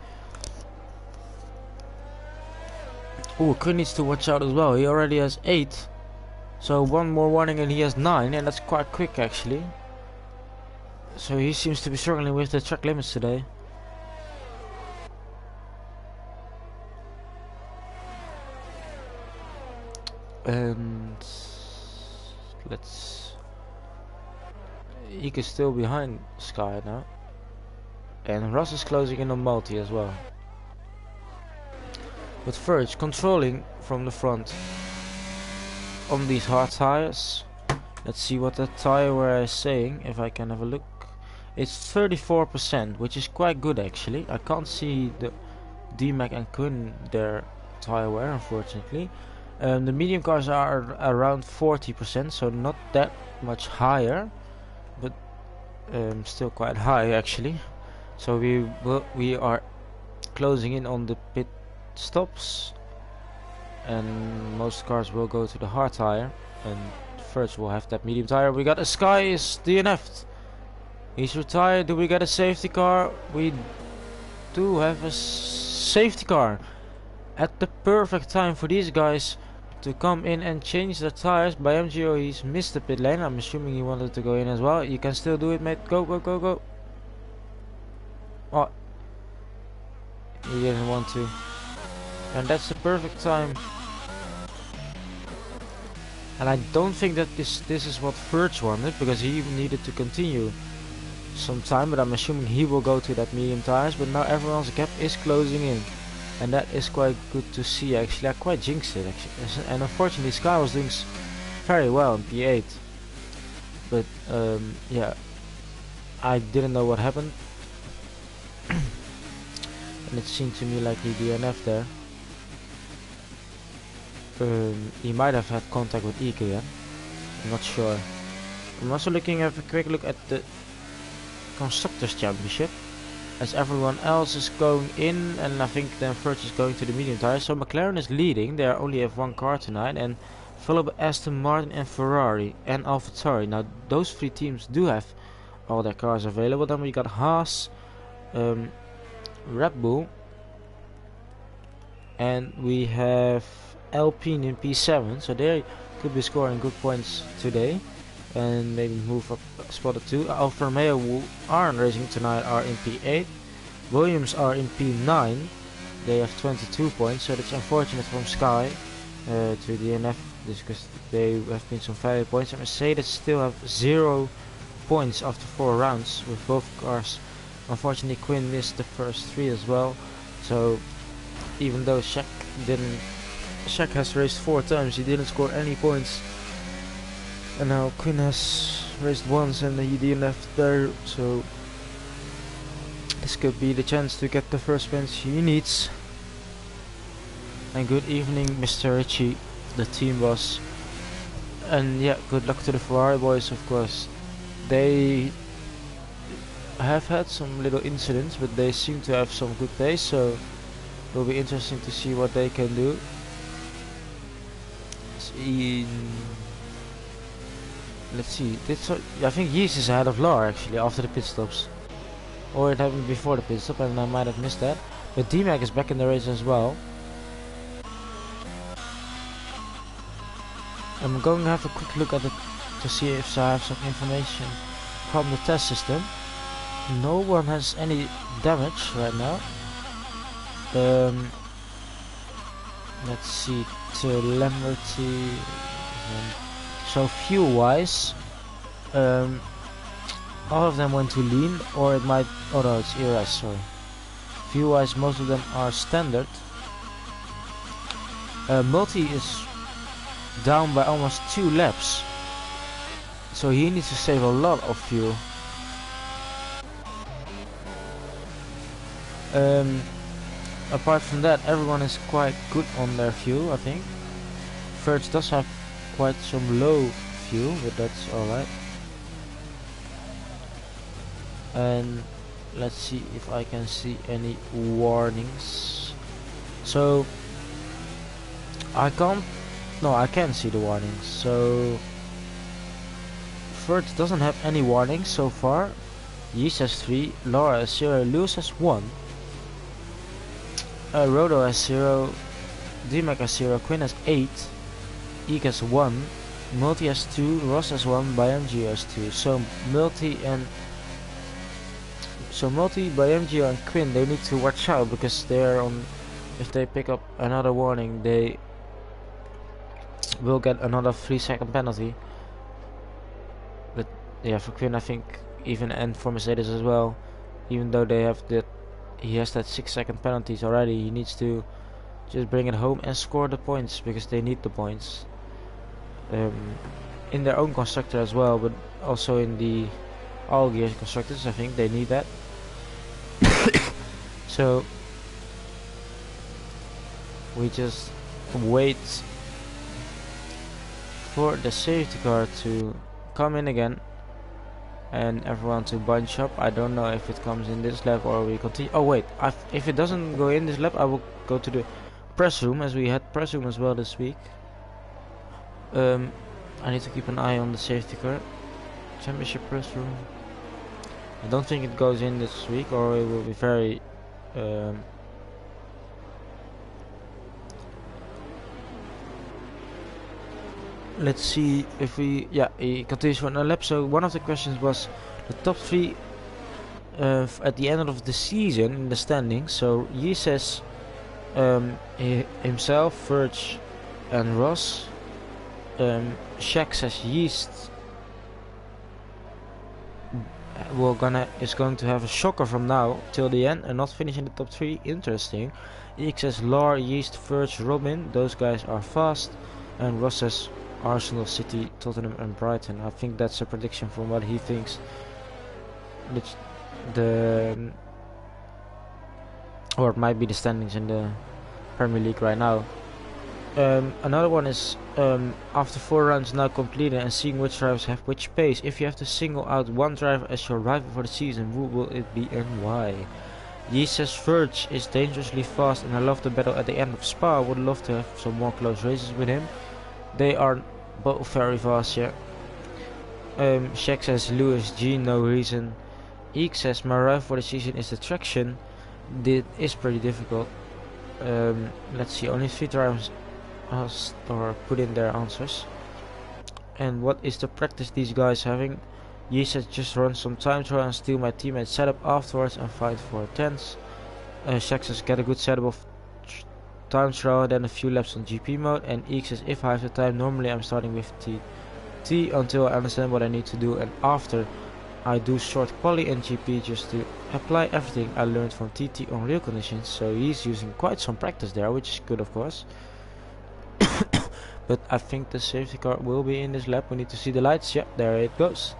[SPEAKER 1] Oh, Kun needs to watch out as well. He already has 8, so 1 more warning and he has 9, and that's quite quick actually. So he seems to be struggling with the track limits today. And Eek is still behind Sky now, and Ross is closing in on Multi as well. But Verge controlling from the front on these hard tires. Let's see what that tire wear is saying, if I can have a look. It's 34%, which is quite good actually. I can't see the D-Mac and Kun their tire wear, unfortunately. The medium cars are around 40%, so not that much higher, but still quite high actually. So we are closing in on the pit stops, and most cars will go to the hard tire, and first we'll have that medium tire. We got a Sky is DNF'd. He's retired. Do we get a safety car? We do have a safety car at the perfect time for these guys to come in and change their tires. By MGO, he's missed the pit lane. I'm assuming he wanted to go in as well. You can still do it, mate. Go, go, go, go. Oh, he didn't want to, and that's the perfect time. And I don't think that this is what Verge wanted, because he needed to continue some time, but I'm assuming he will go to that medium tires. But now everyone's gap is closing in, and that is quite good to see actually. I quite jinxed it actually, and unfortunately Sky was doing very well in P8, but yeah, I didn't know what happened. And it seemed to me like he DNF'd there. He might have had contact with Eek again. I'm not sure. I'm also looking at a quick look at the Constructors Championship, as everyone else is going in, and I think then Verge is going to the medium tires. So McLaren is leading. They only have one car tonight, and followed by Aston Martin and Ferrari and AlphaTauri. Now those three teams do have all their cars available. Then we got Haas, Red Bull, and we have Alpine in P7, so they could be scoring good points today and maybe move up a spot or two. Alfa Romeo, who aren't racing tonight, are in P8. Williams are in P9. They have 22 points, so that's unfortunate from Sky to DNF, because they have been some value points. And Mercedes still have 0 points after 4 rounds with both cars. Unfortunately, Quinn missed the first 3 as well. So even though Shaq has raced 4 times, he didn't score any points. And now Quinn has raced once and he DNF'd there. So this could be the chance to get the first points he needs. And good evening, Mr. Ritchie, the team boss. And yeah, good luck to the Ferrari boys, of course. They have had some little incidents, but they seem to have some good pace, so it will be interesting to see what they can do. Let's see. I think Yeast is ahead of Lar actually after the pit stops, or it happened before the pit stop, and I might have missed that. But D-Mac is back in the race as well. I'm going to have a quick look at it to see if I have some information from the test system. No one has any damage right now. Let's see, telemetry. So fuel wise, all of them went to lean, or it might, oh no, it's ERS, sorry. Fuel wise, most of them are standard. Multi is down by almost 2 laps, so he needs to save a lot of fuel. Apart from that, everyone is quite good on their fuel, I think. Verge does have quite some low fuel, but that's alright. And let's see if I can see any warnings. So I can see the warnings. So Verge doesn't have any warnings so far. Yeast has 3, Laura has 0, Lewis has 1, Rodo has 0, D-Mac has 0, Quinn has 8, Eek has 1, Multi has 2, Ross has 1, ByMG has 2. So Multi, ByMG and Quinn, they need to watch out, because they're on. If they pick up another warning, they will get another 3-second penalty. But yeah, for Quinn, I think, even, and for Mercedes as well, even though they have that, he has that 6-second penalties already, he needs to just bring it home and score the points, because they need the points. In their own constructor as well, but also in the all gear constructors, I think they need that. So we just wait for the safety car to come in again and everyone to bunch up. I don't know if it comes in this lap or we continue. Oh wait, if it doesn't go in this lap, I will go to the press room, as we had press room as well this week. I need to keep an eye on the safety car. Championship press room. I don't think it goes in this week, or it will be very let's see if we, yeah, he continues for another lap. So one of the questions was the top 3 at the end of the season in the standings. So he says himself, Verge and Ross. Shaq says Yeast is going to have a shocker from now till the end and not finish in the top 3. Interesting. Eek says Lar, Yeast, Verge, Robin. Those guys are fast. And Ross says Arsenal, City, Tottenham and Brighton. I think that's a prediction from what he thinks or it might be the standings in the Premier League right now. Another one is after 4 rounds now completed and seeing which drivers have which pace. If you have to single out one driver as your rival for the season, who will it be and why? He says Verge is dangerously fast and I love the battle at the end of Spa. I would love to have some more close races with him. They are both very fast, yeah. Shaq says Lewis G, no reason. Eek says my rival for the season is the traction. It is pretty difficult. Let's see, only 3 drivers asked or put in their answers. And what is the practice these guys having? He says just run some time trial and steal my teammate's setup afterwards and fight for 10s. Shaq says get a good setup of time trial, then a few laps on GP mode. And Eek says if I have the time, normally I'm starting with TT until I understand what I need to do, and after I do short quali and GP just to apply everything I learned from TT on real conditions. So he's using quite some practice there, which is good of course. But I think the safety car will be in this lap. We need to see the lights. Yeah, there it goes.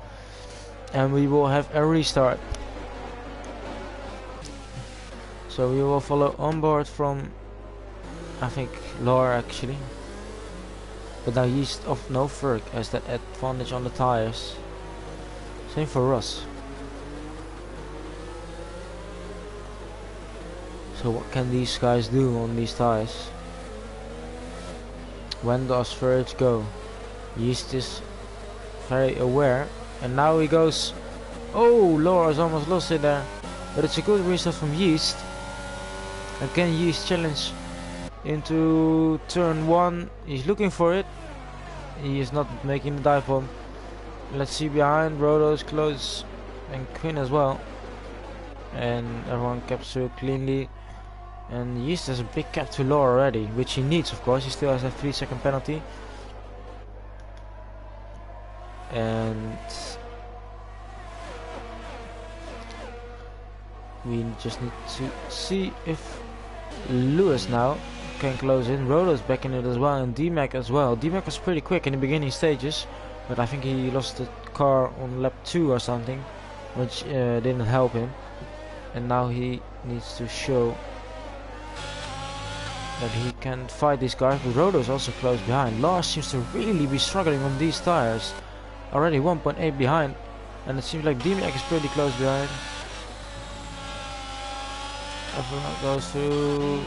[SPEAKER 1] And we will have a restart. So we will follow on board from, I think, Laura actually. But now he's off no Ferg has that advantage on the tires. Same for Ross. So what can these guys do on these tires? When does Verge go? Yeast is very aware. And now he goes. Oh, Laura's almost lost it there. But it's a good restart from Yeast. Again, Yeast challenge into turn 1. He's looking for it. He is not making the dive bomb. Let's see behind. Rodo's close. And Quinn as well. And everyone kept through cleanly. And Yeast has a big gap to Laura already, which he needs of course. He still has a 3-second penalty. And we just need to see if Lewis now can close in. Rodo's back in it as well, and D-Mac as well. D-Mac was pretty quick in the beginning stages, but I think he lost the car on lap 2 or something, which didn't help him. And now he needs to show that he can fight these guys, but Rodo's also close behind. Lars seems to really be struggling on these tires. Already 1.8 behind, and it seems like D-Mac is pretty close behind. Everyone goes through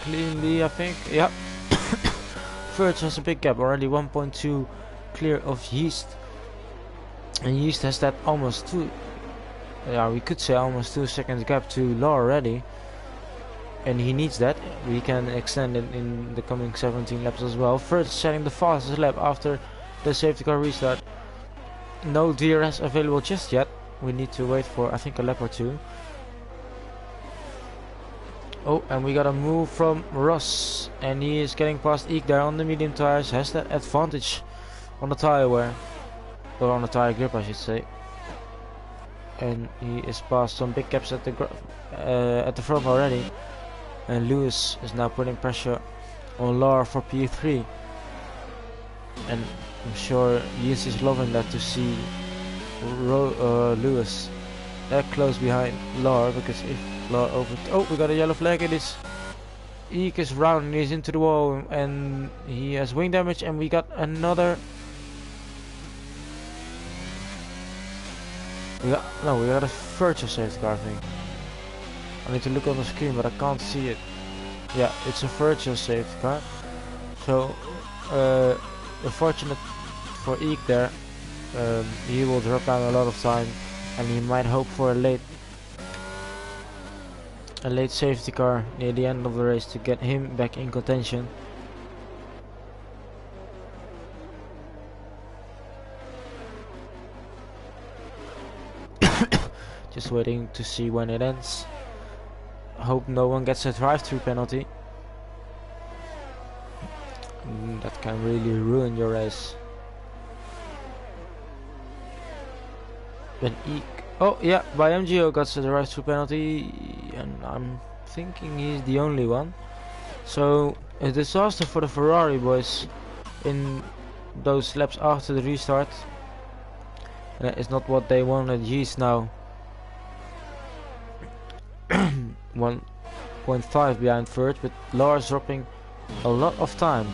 [SPEAKER 1] cleanly, I think. Yep. Verge has a big gap, already 1.2 clear of Yeast. And Yeast has that almost 2, yeah, we could say almost 2 seconds gap to Law already. And he needs that. We can extend it in the coming 17 laps as well. Verge setting the fastest lap after the safety car restart. No DRS available just yet. We need to wait for, I think, a lap or 2. Oh, and we got a move from Ross, and he is getting past Eek there on the medium tires. Has that advantage on the tire wear, or on the tire grip I should say. And he is past some big gaps at the front already. And Lewis is now putting pressure on Lar for P3. And I'm sure Yeast is loving that, to see Lewis that close behind Lar, because if Lar over... Oh, we got a yellow flag. It is Eek is round, he's into the wall, and he has wing damage, and we got another. We got a virtual safety car, I think. I need to look on the screen, but I can't see it. Yeah, it's a virtual safety car. So, unfortunate for Eek there. He will drop down a lot of time, and he might hope for a late safety car near the end of the race to get him back in contention. Just waiting to see when it ends. Hope no one gets a drive-through penalty. That can really ruin your race. When Eek, oh yeah, by MGO got the drive-through penalty, and I'm thinking he's the only one. So a disaster for the Ferrari boys in those laps after the restart. And that is not what they wanted. Yeast now 1.5 behind third, but Lars dropping a lot of time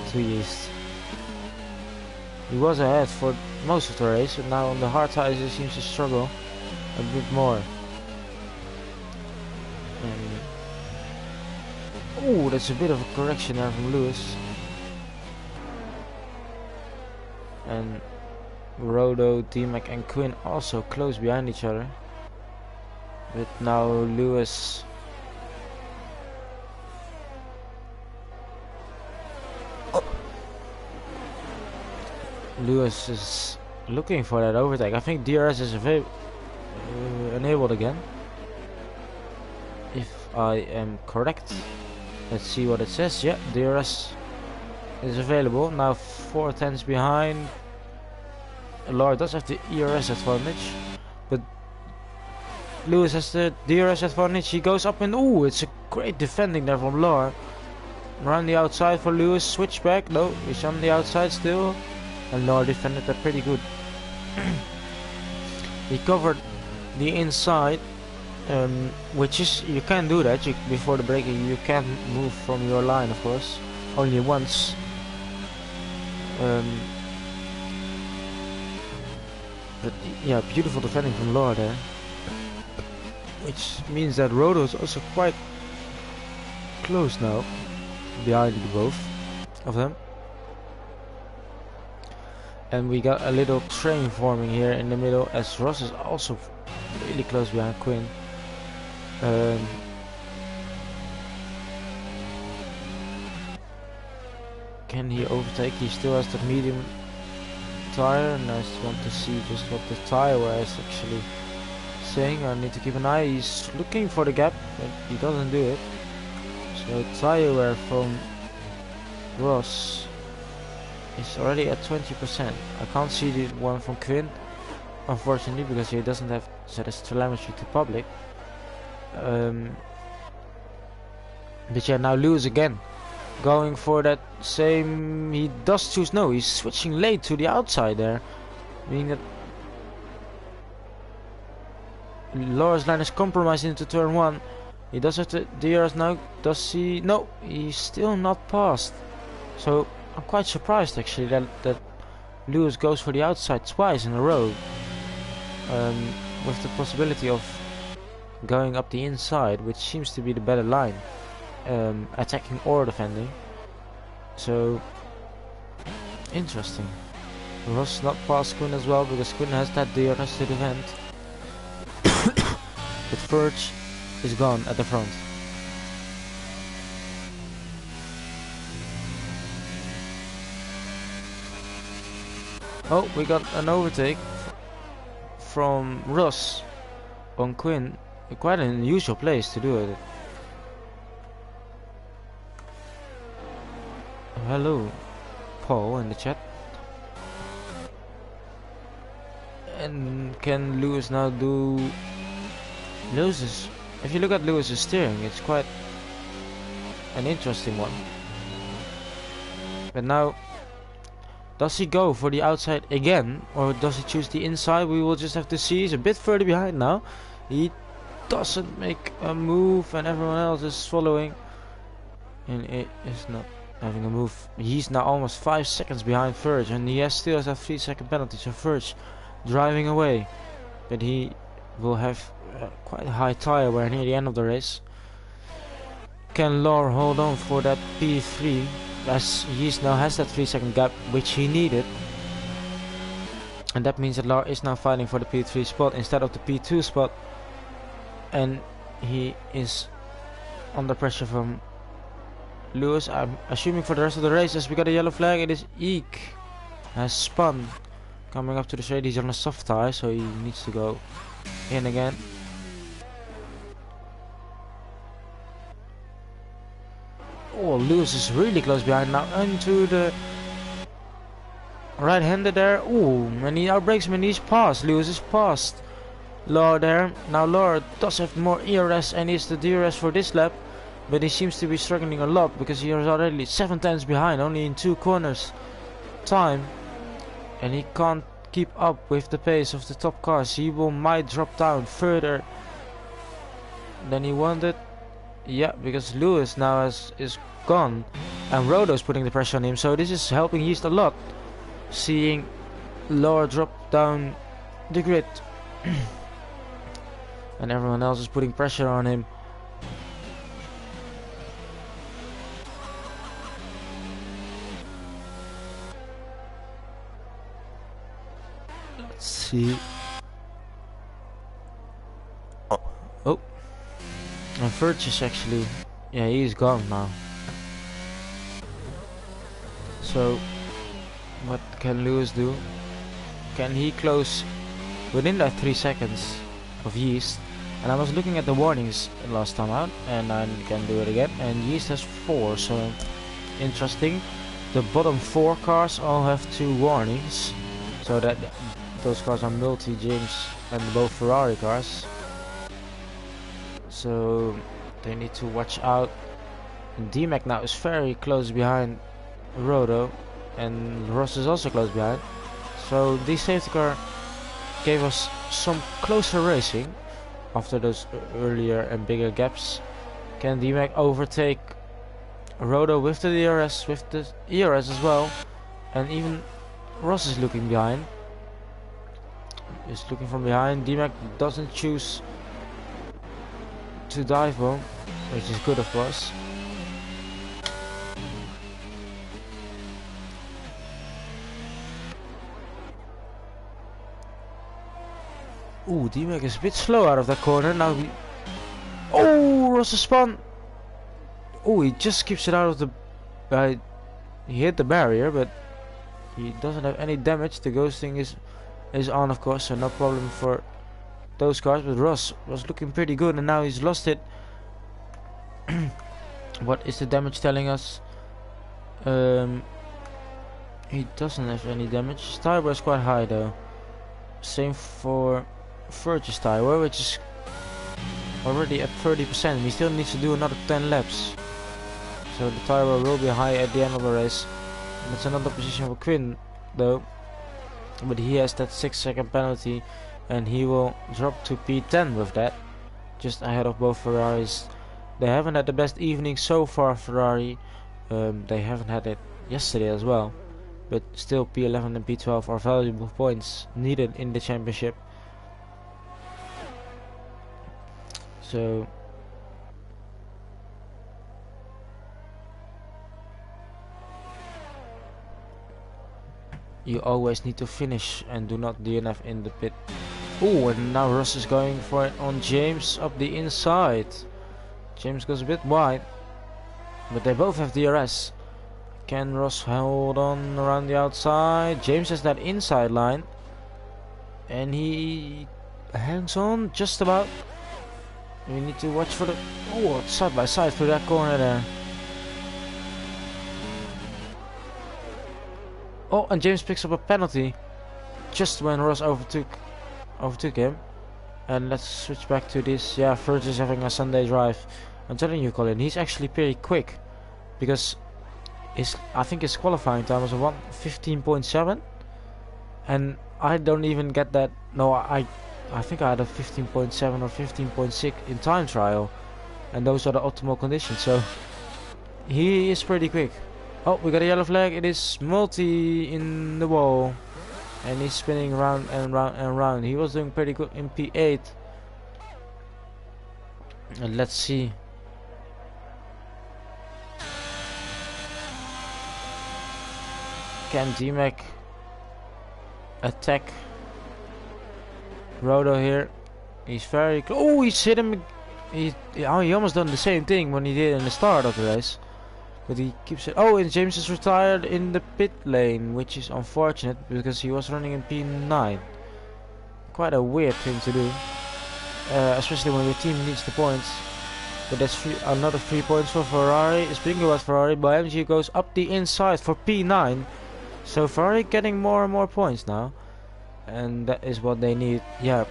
[SPEAKER 1] to Yeast. He was ahead for most of the race, but now on the hard tires he seems to struggle a bit more. Oh, that's a bit of a correction there from Lewis. And Rodo, D-Mac and Quinn also close behind each other. But now Lewis is looking for that overtake. I think DRS is enabled again, if I am correct. Let's see what it says. Yeah, DRS is available. Now 4 tenths behind. Laura does have the ERS advantage, but Lewis has the DRS advantage. He goes up and oh, it's a great defending there from Laura. Around the outside for Lewis, switch back. No, he's on the outside still, and Laura defended that pretty good. He covered the inside, which is, you can do that. Before the braking you can move from your line, of course, only once. But yeah, beautiful defending from Laura there, which means that Rodo is also quite close now behind the both of them. And we got a little train forming here in the middle, as Ross is also really close behind Quinn. Can he overtake? He still has that medium tire, and I just want to see just what the tire wear is actually saying. I need to keep an eye. He's looking for the gap, but he doesn't do it. So tire wear from Ross is already at 20%. I can't see the one from Quinn, unfortunately, because he doesn't have set his telemetry to public. But yeah, now Lewis again going for that same. He does choose, no, he's switching late to the outside there, meaning that Laura's line is compromised into turn 1. He does have the DRS now. Does he? No, he's still not passed. So I'm quite surprised actually that Lewis goes for the outside twice in a row, with the possibility of going up the inside, which seems to be the better line, attacking or defending. So interesting. Ross not past Quinn as well, because Quinn has that DRS to defend. But Verge is gone at the front. Oh, we got an overtake from Ross on Quinn. Quite an unusual place to do it. Hello, Paul in the chat. And can Lewis now do Lewis's? If you look at Lewis's steering, it's quite an interesting one. But now, does he go for the outside again, or does he choose the inside? We will just have to see. He's a bit further behind now. He doesn't make a move, and everyone else is following. and it is not having a move. He's now almost 5 seconds behind Verge, and he still has a 3-second penalty, so Verge driving away, but he will have quite a high tire wear near the end of the race. Can Law hold on for that P3, as he now has that 3-second gap which he needed, and that means that Law is now fighting for the P3 spot instead of the P2 spot, and he is under pressure from Lewis. I'm assuming for the rest of the race, as we got a yellow flag. It is Eek has spun coming up to the straight. He's on a soft tire, so he needs to go in again. Oh, Lewis is really close behind now into the right-handed there. Oh, and he outbrakes him and he's passed. Lewis is passed Law there. Now Law does have more ERS and is the DRS for this lap, but he seems to be struggling a lot because he is already 7 tenths behind, only in 2 corners time, and he can't keep up with the pace of the top cars. He might drop down further than he wanted. Yeah, because Lewis now is gone and Rodo's putting the pressure on him, so this is helping Yeast a lot, seeing Law drop down the grid. And everyone else is putting pressure on him. Let's see. Oh. And Verge is actually, yeah, he's gone now. So what can Lewis do? Can he close within that 3 seconds of Yeast? And I was looking at the warnings last time out, and I can do it again, and Yeast has 4, so interesting. The bottom 4 cars all have 2 warnings, so that those cars are multi-James and both Ferrari cars, so they need to watch out. And D-Mac now is very close behind Rodo, and Ross is also close behind, so the safety car gave us some closer racing after those earlier and bigger gaps. Can D-Mac overtake Rodo with the DRS, with the ERS as well? And even Ross is looking behind. Is looking from behind. D-Mac doesn't choose to dive bomb, which is good of course. Ooh, D-Mac is a bit slow out of that corner. Now he... Oh, Ross spun! Oh, he just keeps it out of the... he hit the barrier, but he doesn't have any damage. The ghosting is on, of course, so no problem for those cars. But Ross was looking pretty good, and now he's lost it. What is the damage telling us? He doesn't have any damage. His tire wear is quite high though. Same for Verge's tire wear, which is already at 30%. He still needs to do another 10 laps. So the tire wear will be high at the end of the race. That's another position for Quinn though. But he has that 6-second penalty, and he will drop to P10 with that, just ahead of both Ferraris. They haven't had the best evening so far, Ferrari. They haven't had it yesterday as well, but still P11 and P12 are valuable points needed in the championship. So you always need to finish and do not DNF in the pit. Oh, and now Ross is going for it on James up the inside. James goes a bit wide, but they both have DRS. Can Ross hold on around the outside? James has that inside line, and he hangs on just about. We need to watch for the... Oh, side by side through that corner there. Oh, and James picks up a penalty just when Ross overtook him. And let's switch back to this. Yeah, Verge is having a Sunday drive. I'm telling you, Colin, he's actually pretty quick, because I think his qualifying time was a 1:15.7, and I don't even get that. No, I think I had a 15.7 or 15.6 in time trial, and those are the optimal conditions. So He is pretty quick. Oh, we got a yellow flag. It is multi in the wall. And he's spinning round and round and round. He was doing pretty good in P8. And let's see. Can D-Mac attack Rodo here? He's very close. Oh, he's hit him. He almost done the same thing when he did in the start of the race. But he keeps it. Oh, and James is retired in the pit lane, which is unfortunate because he was running in P9. Quite a weird thing to do, especially when your team needs the points. But that's another 3 points for Ferrari. Speaking about Ferrari, BMG goes up the inside for P9. So Ferrari getting more and more points now, and that is what they need. Yeah,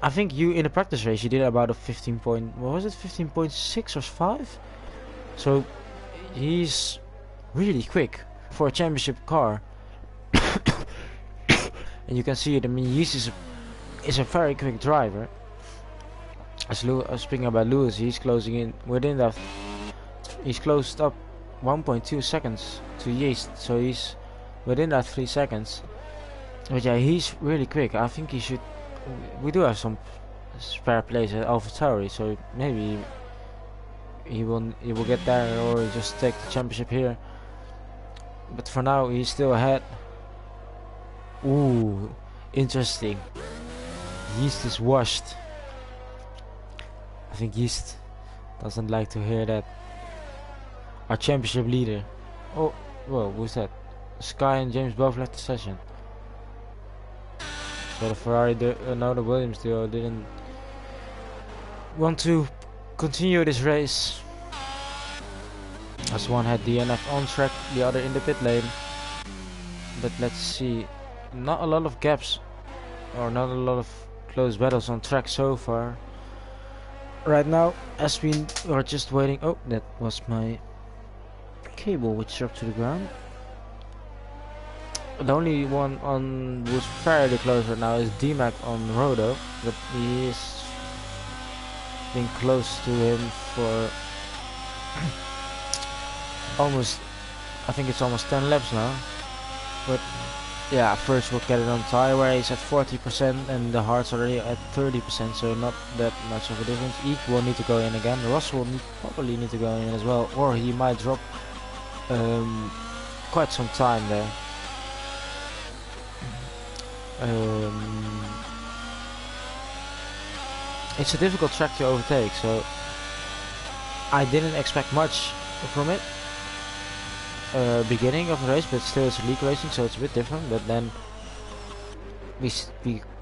[SPEAKER 1] I think you in the practice race you did about a 15 point. What was it? 15.6 or 5? So he's really quick for a championship car. And you can see it. I mean, Yeast is a very quick driver. Speaking about Lewis, he's closing in within that. He's closed up 1.2 seconds to Yeast, so he's within that 3 seconds. But yeah, he's really quick. I think he should. We do have some spare place at AlphaTauri, so maybe he will get there or just take the championship here. But for now, he's still ahead. Ooh, interesting. Yeast is washed. I think Yeast doesn't like to hear that. Our championship leader. Oh, whoa, who's that? Sky and James both left the session. So the Ferrari, no, the Williams duo didn't want to continue this race, as one had DNF on track, the other in the pit lane. But let's see, not a lot of gaps or not a lot of close battles on track so far. Right now, as we are just waiting. Oh, that was my cable which dropped to the ground. The only one on who's fairly close right now is D-Mac on Rodo, but he is being close to him for almost, I think it's almost 10 laps now. But yeah, first we'll get it on tire where he's at 40% and the hard's already at 30%, so not that much of a difference. Eek will need to go in again. Ross will probably need to go in as well, or he might drop quite some time there. It's a difficult track to overtake, so I didn't expect much from it beginning of the race, but still it's league racing, so it's a bit different. But then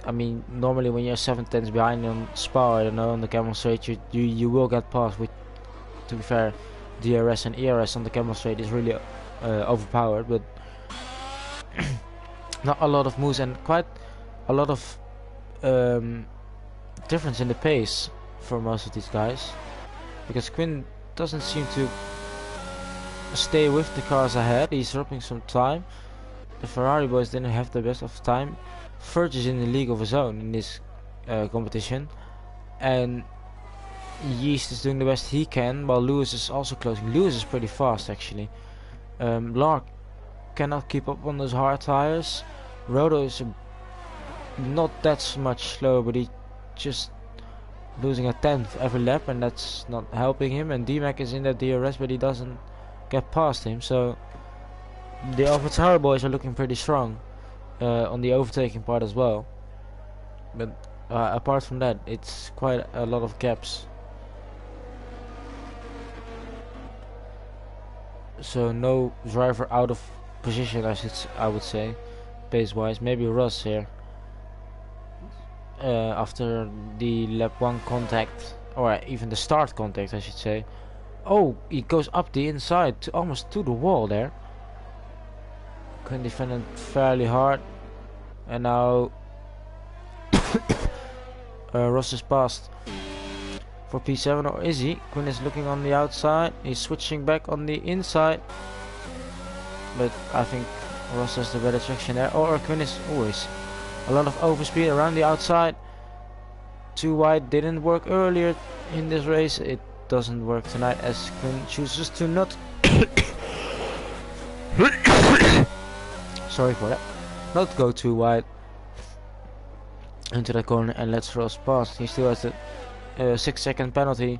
[SPEAKER 1] I mean, normally when you're 7/10 behind on Spa, I don't know, on the Camel Straight, you will get past. With, to be fair, DRS and ERS on the Camel Straight is really overpowered, but not a lot of moves and quite a lot of difference in the pace for most of these guys, because Quinn doesn't seem to stay with the cars ahead. He's dropping some time. The Ferrari boys didn't have the best of time. Verge is in the league of his own in this competition, and Yeast is doing the best he can, while Lewis is also closing. Lewis is pretty fast actually. Lark cannot keep up on those hard tires. Rodo is not that much slower, but he just losing a 10th every lap, and that's not helping him. And D-Mac is in that DRS, but he doesn't get past him. So the AlphaTauri boys are looking pretty strong on the overtaking part as well. But apart from that, it's quite a lot of gaps. So no driver out of position, I would say, pace wise. Maybe Russ here after the lap 1 contact, or even the start contact I should say. Oh, he goes up the inside to almost to the wall there. Couldn't defend it fairly hard, and now Ross is passed for P7, or is he? Quinn is looking on the outside. He's switching back on the inside, but I think Ross has the better traction there. Or Quinn is always a lot of overspeed around the outside. Too wide didn't work earlier in this race. It doesn't work tonight as Quinn chooses to not Sorry for that. Not go too wide into the corner and let Ross pass. He still has the 6-second penalty.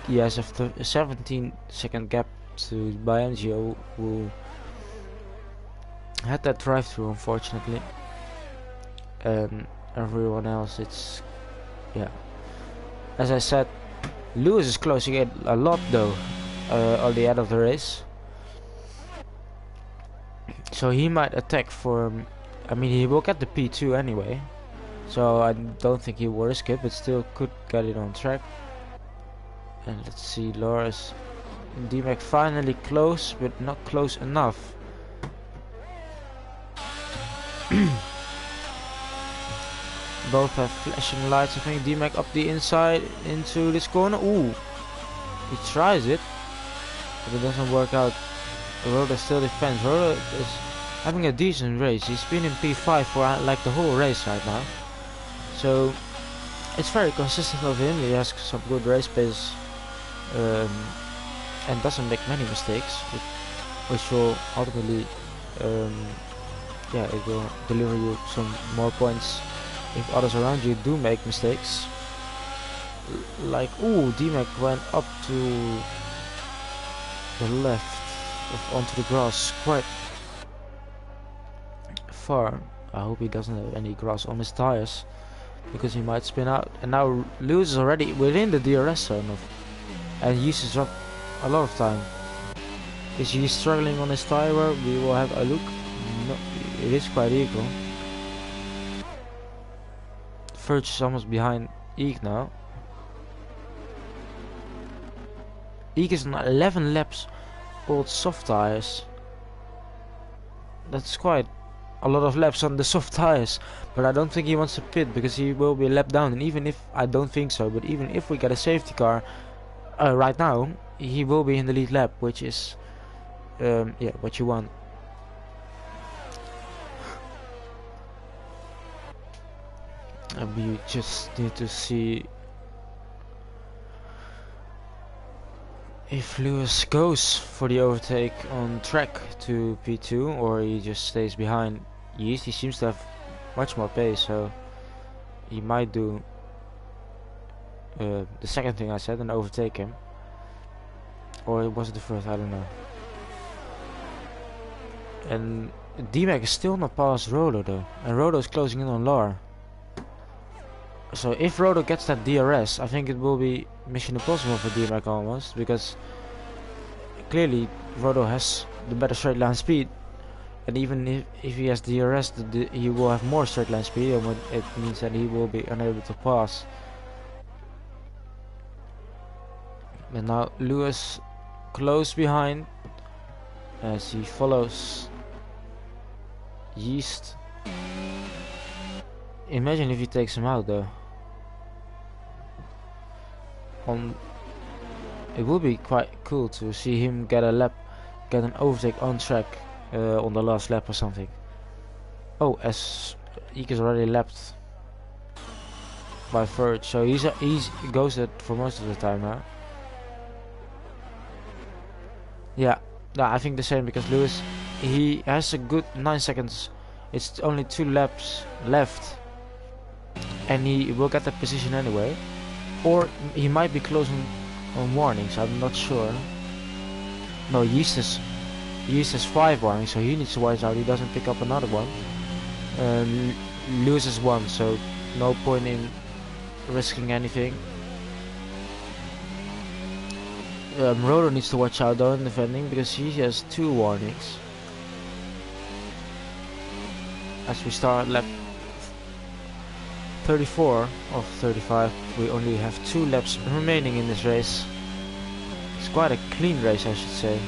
[SPEAKER 1] He has a 17-second gap to Biangio, who had that drive-through, unfortunately. And everyone else, it's, yeah. As I said, Lewis is closing it a lot though on the end of the race. So he might attack for, I mean, he will get the P2 anyway. So I don't think he will risk it, but still could get it on track. And let's see, Loris, D-Mac finally close, but not close enough. Both have flashing lights. I think D-Mac up the inside into this corner. Ooh, he tries it, but it doesn't work out. Roda still defends. Roda is having a decent race. He's been in P5 for like the whole race right now. So it's very consistent of him. He has some good race pace and doesn't make many mistakes, which will ultimately, yeah, it will deliver you some more points if others around you do make mistakes. Like, ooh, D-Mac went up to the left onto the grass quite far. I hope he doesn't have any grass on his tires, because he might spin out. And now Lewis is already within the DRS zone and uses up a lot of time. Is he struggling on his tire wear? We will have a look. No, it is quite equal. Verge is almost behind Eek now. Eek is on 11 laps old soft tires. That's quite a lot of laps on the soft tires, but I don't think he wants to pit because he will be lapped down. And even if, I don't think so, but even if we get a safety car right now, he will be in the lead lap, which is yeah, what you want. And we just need to see if Lewis goes for the overtake on track to P2 or he just stays behind Yeast. He seems to have much more pace, so he might do the second thing I said and overtake him. Or was it the first? I don't know. And D-Mac is still not past Rodo though, and Rodo is closing in on Lar. So if Rodo gets that DRS, I think it will be mission impossible for D-Mac almost, because clearly Rodo has the better straight line speed, and even if he has DRS, he will have more straight line speed, and it means that he will be unable to pass. And now Lewis close behind as he follows Yeast. Imagine if he takes him out though. It would be quite cool to see him get an overtake on track on the last lap or something. Oh, as Eek is already lapped by Verge, so he goes it for most of the time now. Yeah, no, I think the same, because Lewis, he has a good 9 seconds. It's only 2 laps left, and he will get that position anyway. Or he might be close on warnings, I'm not sure. No, Yeast has 5 warnings, so he needs to watch out he doesn't pick up another one. Lewis has 1, so no point in risking anything. Rodo needs to watch out though in defending, because he has 2 warnings. As we start lap 34 of 35, we only have 2 laps remaining in this race. It's quite a clean race, I should say.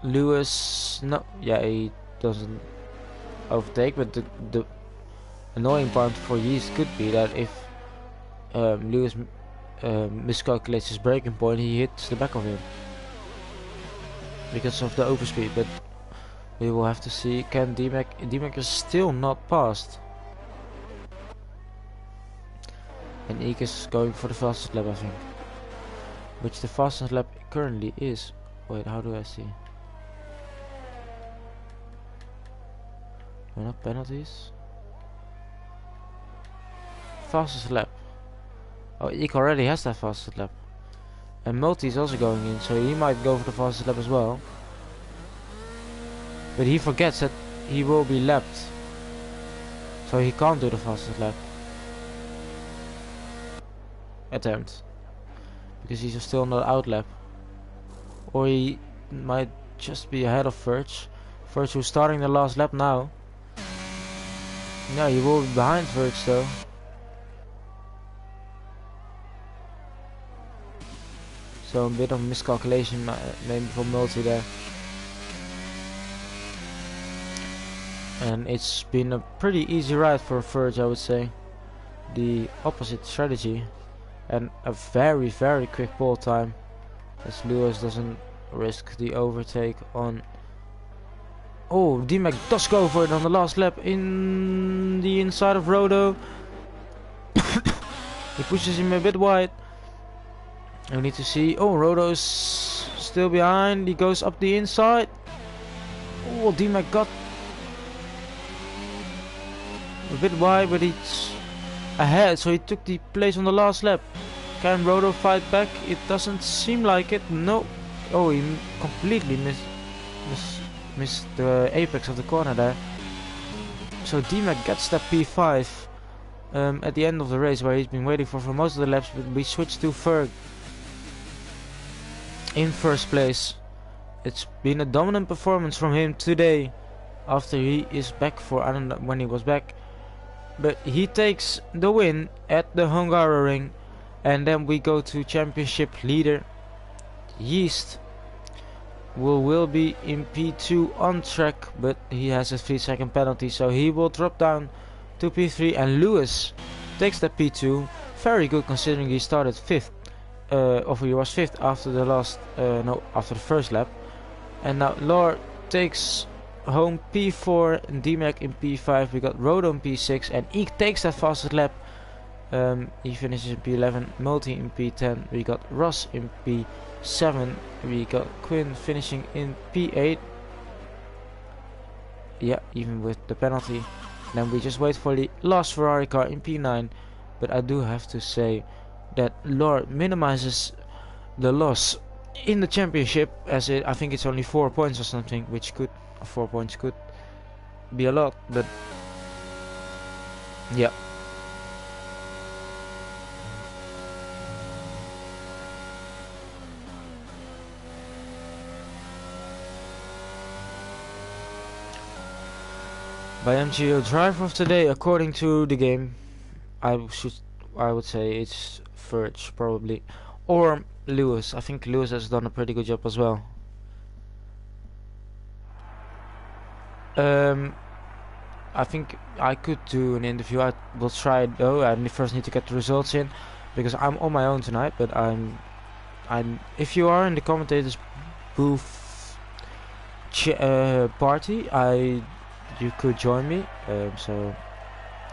[SPEAKER 1] Lewis, no, yeah, he doesn't overtake, but the annoying part for Yeast could be that if Lewis miscalculates his braking point, he hits the back of him because of the overspeed. But we will have to see. Can D-Mac is still not passed, and Eek is going for the fastest lap, I think. which the fastest lap currently is. Wait, how do I see? No, not penalties. Fastest lap. Oh, Eek already has that fastest lap. And Multi is also going in, so he might go for the fastest lap as well. But he forgets that he will be lapped. So he can't do the fastest lap. Attempt. Because he's still on the out lap. Or he might just be ahead of Verge. Verge who's starting the last lap now. No, he will be behind Verge though. So a bit of miscalculation maybe from Multi there. And it's been a pretty easy ride for Verge, I would say. The opposite strategy. And a very quick pole time. As Lewis doesn't risk the overtake on... Oh, D-Mac does go for it on the last lap in the inside of Rodo. He pushes him a bit wide. We need to see... Oh, Rodo's still behind. He goes up the inside. Oh, D-Mac got a bit wide, but he's ahead, so he took the place on the last lap. Can Rodo fight back? It doesn't seem like it. No. Oh, he completely missed the apex of the corner there. So D-Mac gets that P5 at the end of the race, where he's been waiting for most of the laps, but we switched to Ferg in first place. It's been a dominant performance from him today, after he is back for, I don't know when he was back, but he takes the win at the Hungary. And then we go to championship leader Yeast, who will be in P2 on track, but he has a 3-second penalty, so he will drop down to P3. And Lewis takes the P2, very good considering he started 5th, or he was 5th after the last, after the first lap. And now Lor takes home P4, and D-Mac in P5. We got Rodo in P6, and Eek takes that fastest lap. He finishes in P11, Multi in P10, we got Ross in P7, we got Quinn finishing in P8. Yeah, even with the penalty. Then we just wait for the last Ferrari car in P9. But I do have to say that Lor minimizes the loss in the championship, as I think it's only 4 points or something, which could, 4 points could be a lot, but yeah. By MGO driver of the day, according to the game, I would say it's Verge probably, or Lewis. I think Lewis has done a pretty good job as well. I think I could do an interview. I will try it though. I first need to get the results in, because I'm on my own tonight. But if you are in the commentators booth party, you could join me. So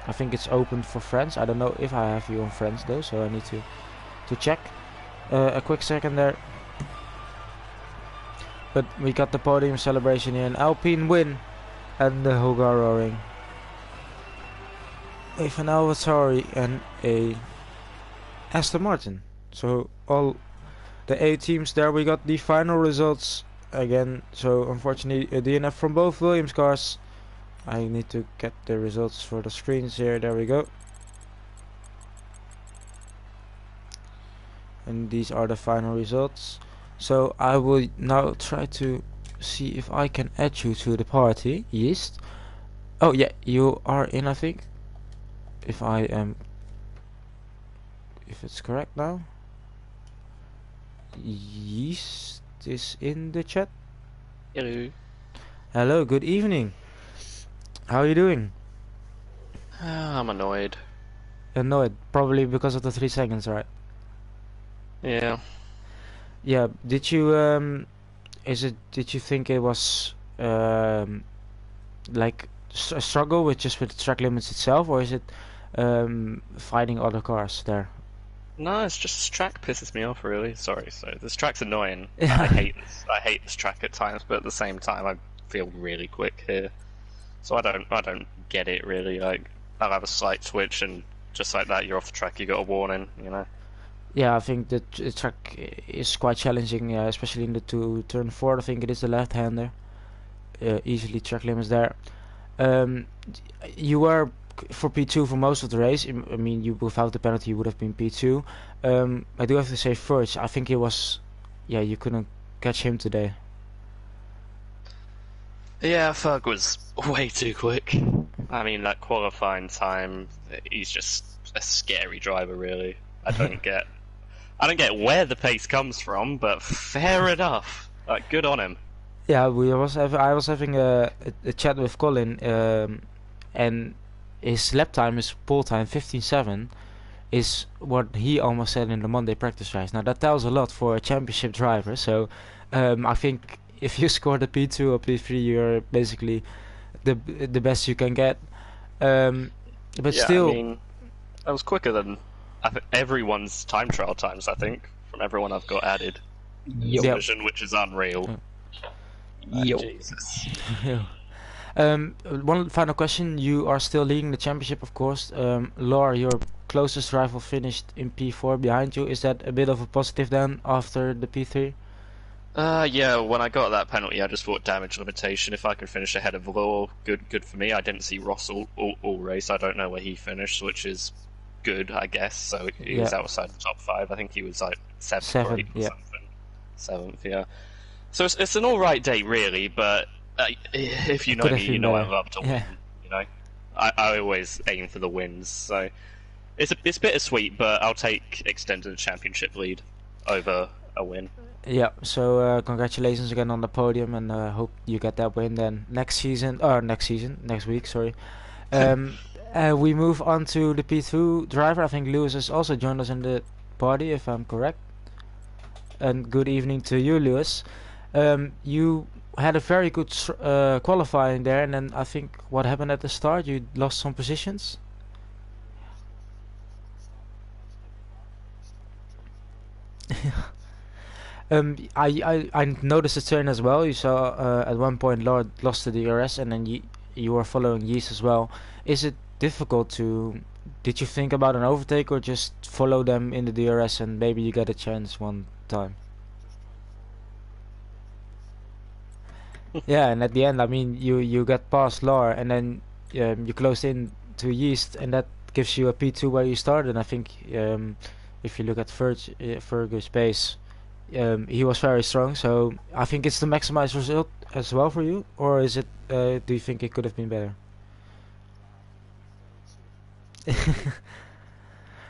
[SPEAKER 1] I think it's open for friends. I don't know if I have you on friends though, so I need to check. A quick second there. But we got the podium celebration here, an Alpine win and the Hungary with an AlphaTauri and a Aston Martin. So all the 8 teams there. We got the final results again. So unfortunately a DNF from both Williams cars. I need to get the results for the screens here. There we go. And these are the final results. So I will now try to see if I can add you to the party. Yeast. Oh yeah, you are in, I think. If it's correct now. Yeast is in the chat.
[SPEAKER 2] Hello.
[SPEAKER 1] Hello, good evening. How are you doing?
[SPEAKER 2] I'm annoyed.
[SPEAKER 1] Annoyed, probably because of the 3 seconds, right?
[SPEAKER 2] Yeah.
[SPEAKER 1] Yeah. Did you Did you think it was like a struggle with the track limits itself, or is it fighting other cars there?
[SPEAKER 2] No, it's just this track pisses me off, really. Sorry, so this track's annoying.
[SPEAKER 1] Yeah.
[SPEAKER 2] I hate this. I hate this track at times, but at the same time, I feel really quick here. So I don't get it really. Like, I'll have a slight switch, and just like that, you're off the track. You got a warning, you know.
[SPEAKER 1] Yeah, I think the track is quite challenging, especially in the turn 4. I think it is the left-hander. Easily track limits there. You were for P2 for most of the race. I mean, you without the penalty, you would have been P2. I do have to say, first, I think it was, yeah, you couldn't catch him today.
[SPEAKER 2] Yeah, Ferg was way too quick. I mean, that qualifying time, he's just a scary driver, really. I don't get where the pace comes from, but fair enough. Like, good on him.
[SPEAKER 1] Yeah, I was having a chat with Colin, and his lap time, his pole time, 15.7, is what he almost said in the Monday practice race. Now that tells a lot for a championship driver. So I think if you score the P2 or P3, you're basically the best you can get. But
[SPEAKER 2] Yeah,
[SPEAKER 1] still,
[SPEAKER 2] I mean, that was quicker than everyone's time trial times, I think, from everyone I've got added in this division, which is unreal. Jesus.
[SPEAKER 1] One final question. You are still leading the championship, of course. Laura, your closest rival finished in P4 behind you. Is that a bit of a positive then after the P3?
[SPEAKER 2] Yeah, when I got that penalty, I just thought damage limitation. If I could finish ahead of Law, good for me. I didn't see Ross all race. I don't know where he finished, which is good, I guess. So he was outside the top 5. I think he was like 7th or 8th or something. 7th, yeah. So it's an alright day, really, but if you know me, you know I love to win. You know, I always aim for the wins. So it's bittersweet, but I'll take extended championship lead over a win.
[SPEAKER 1] Yeah, so congratulations again on the podium, and hope you get that win then next week, sorry. We move on to the P2 driver. I think Lewis has also joined us in the party, if I'm correct. And good evening to you, Lewis. You had a very good qualifying there, and then I think what happened at the start, you lost some positions. I noticed a turn as well. You saw at one point Lord lost to the DRS, and then you were following Yeast as well. Is it difficult to? Did you think about an overtake, or just follow them in the DRS and maybe you get a chance one time? Yeah, and at the end, I mean, you got past Laura, and then you closed in to Yeast, and that gives you a P2 where you started. And I think if you look at Fergus' pace, he was very strong. So I think it's the maximized result as well for you, or is it? Do you think it could have been better?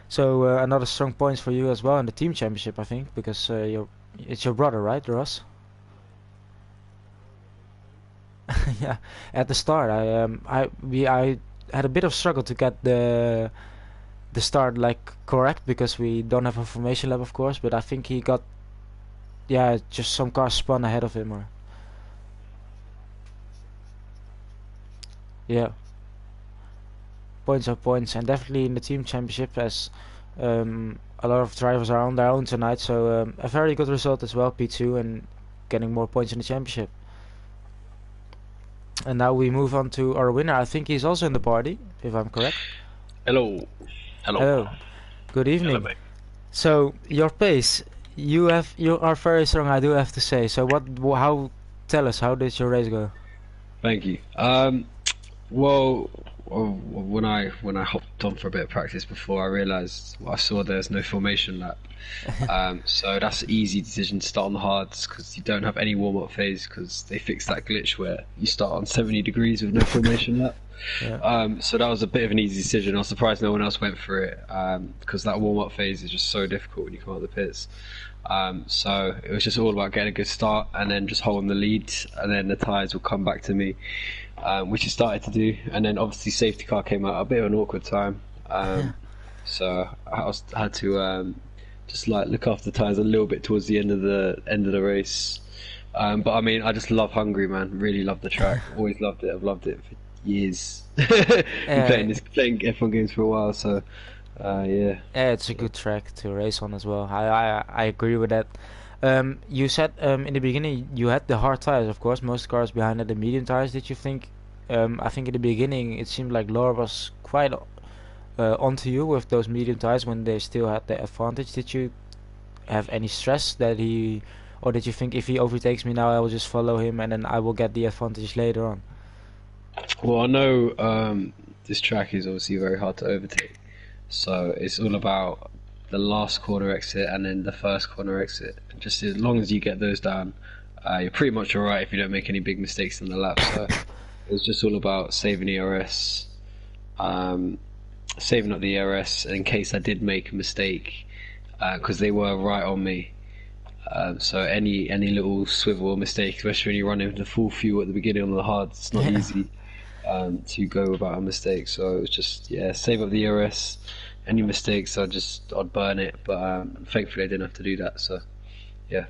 [SPEAKER 1] So another strong points for you as well in the team championship, I think, because it's your brother, right, Ross? Yeah, at the start, I had a bit of struggle to get the start like correct because we don't have a formation lab, of course. But I think he got, yeah, just some cars spun ahead of him, or yeah, points are points, and definitely in the team championship, as a lot of drivers are on their own tonight. So a very good result as well, P2, and getting more points in the championship. And now we move on to our winner. I think he's also in the party, if I'm correct.
[SPEAKER 3] Hello.
[SPEAKER 1] Hello. Good evening.
[SPEAKER 3] Hello,
[SPEAKER 1] So your pace, you are very strong, I do have to say. So tell us, how did your race go?
[SPEAKER 3] Thank you. Well, when I hopped on for a bit of practice before, I realised I saw there's no formation lap. So that's an easy decision to start on the hards because you don't have any warm-up phase because they fixed that glitch where you start on 70 degrees with no formation lap. Yeah. So that was a bit of an easy decision. I was surprised no one else went for it because that warm-up phase is just so difficult when you come out of the pits. So it was just all about getting a good start and then just holding the lead, and then the tyres will come back to me, which it started to do. And then obviously safety car came out at a bit of an awkward time, so I had to just like look after the tyres a little bit towards the end of the race. But I mean, I just love Hungary, man. Really love the track. Always loved it. I've loved it for years. Been playing F1 games for a while, so Yeah.
[SPEAKER 1] Yeah, it's a good track to race on as well. I agree with that. You said in the beginning you had the hard tires, of course. Most cars behind had the medium tires. Did you think? I think in the beginning it seemed like Laura was quite onto you with those medium tires when they still had the advantage. Did you have any stress that he, or did you think if he overtakes me now, I will just follow him and then I will get the advantage later on?
[SPEAKER 3] Well, I know this track is obviously very hard to overtake, so it's all about the last corner exit and then the first corner exit. Just as long as you get those down, you're pretty much alright if you don't make any big mistakes in the lap. So it was just all about saving the ERS, saving up the ERS in case I did make a mistake, because they were right on me. So any little swivel or mistake, especially when you're running the full fuel at the beginning on the hard, it's not easy to go without a mistake. So it was just save up the ERS. Any mistakes, I'd burn it. But thankfully I didn't have to do that. So yeah.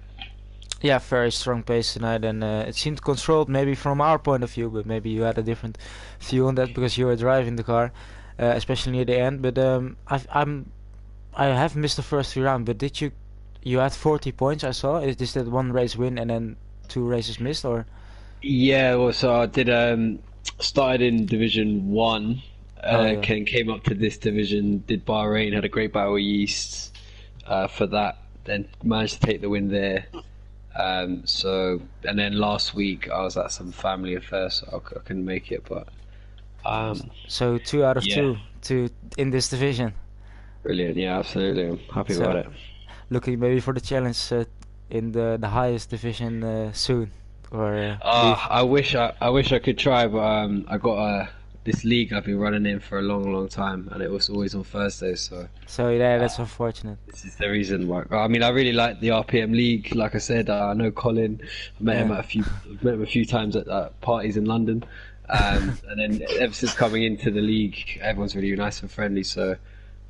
[SPEAKER 1] Yeah, very strong pace tonight, and it seemed controlled maybe from our point of view, but maybe you had a different view on that because you were driving the car, especially near the end. But I have missed the first 3 rounds. But did you had 40 points? I saw. Is this that one race win and then 2 races missed, or?
[SPEAKER 3] Yeah, well, so I did started in Division 1, came up to this division, did Bahrain, had a great battle with Yeast for that, then managed to take the win there. So, and then last week I was at some family affair, so I couldn't make it, but
[SPEAKER 1] so 2 out of 2 in this division.
[SPEAKER 3] Brilliant, yeah, absolutely. I'm happy about it.
[SPEAKER 1] Looking maybe for the challenge in the highest division soon, or
[SPEAKER 3] I wish I could try, but I got this league I've been running in for a long time, and it was always on Thursdays. So
[SPEAKER 1] yeah, that's unfortunate.
[SPEAKER 3] This is the reason why. I mean, I really like the RPM league. Like I said, I know Colin. I met him a few times at parties in London, and then ever since coming into the league, everyone's really nice and friendly. So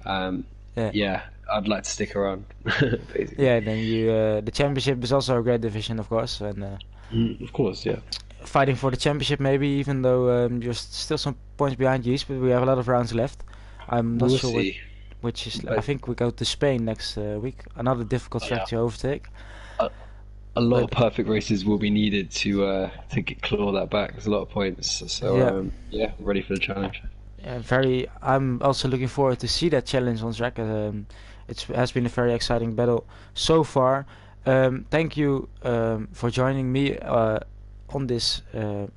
[SPEAKER 3] I'd like to stick around. Basically.
[SPEAKER 1] Yeah, then the championship is also a great division, of course, and
[SPEAKER 3] of course, yeah.
[SPEAKER 1] Fighting for the championship, maybe, even though you're still some points behind Yeast, but we have a lot of rounds left. I'm not sure which is. I think we go to Spain next week. Another difficult track to overtake.
[SPEAKER 3] A lot of perfect races will be needed to claw that back. There's a lot of points, so ready for the challenge.
[SPEAKER 1] I'm also looking forward to see that challenge on track. It has been a very exciting battle so far. Thank you for joining me on this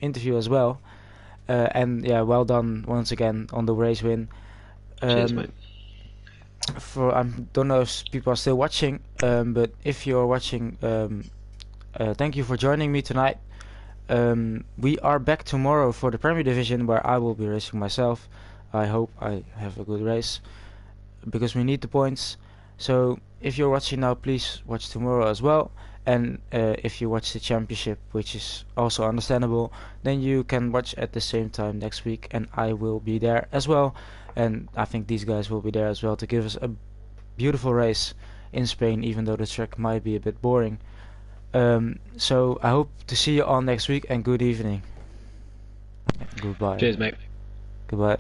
[SPEAKER 1] interview as well, and well done once again on the race win.
[SPEAKER 3] Cheers, mate.
[SPEAKER 1] I don't know if people are still watching, but if you're watching, thank you for joining me tonight. We are back tomorrow for the Premier Division, where I will be racing myself. I hope I have a good race, because we need the points. So if you're watching now, please watch tomorrow as well. And if you watch the championship, which is also understandable, then you can watch at the same time next week, and I will be there as well. And I think these guys will be there as well to give us a beautiful race in Spain, even though the track might be a bit boring. So I hope to see you all next week, and good evening. Goodbye.
[SPEAKER 3] Cheers, mate.
[SPEAKER 1] Goodbye.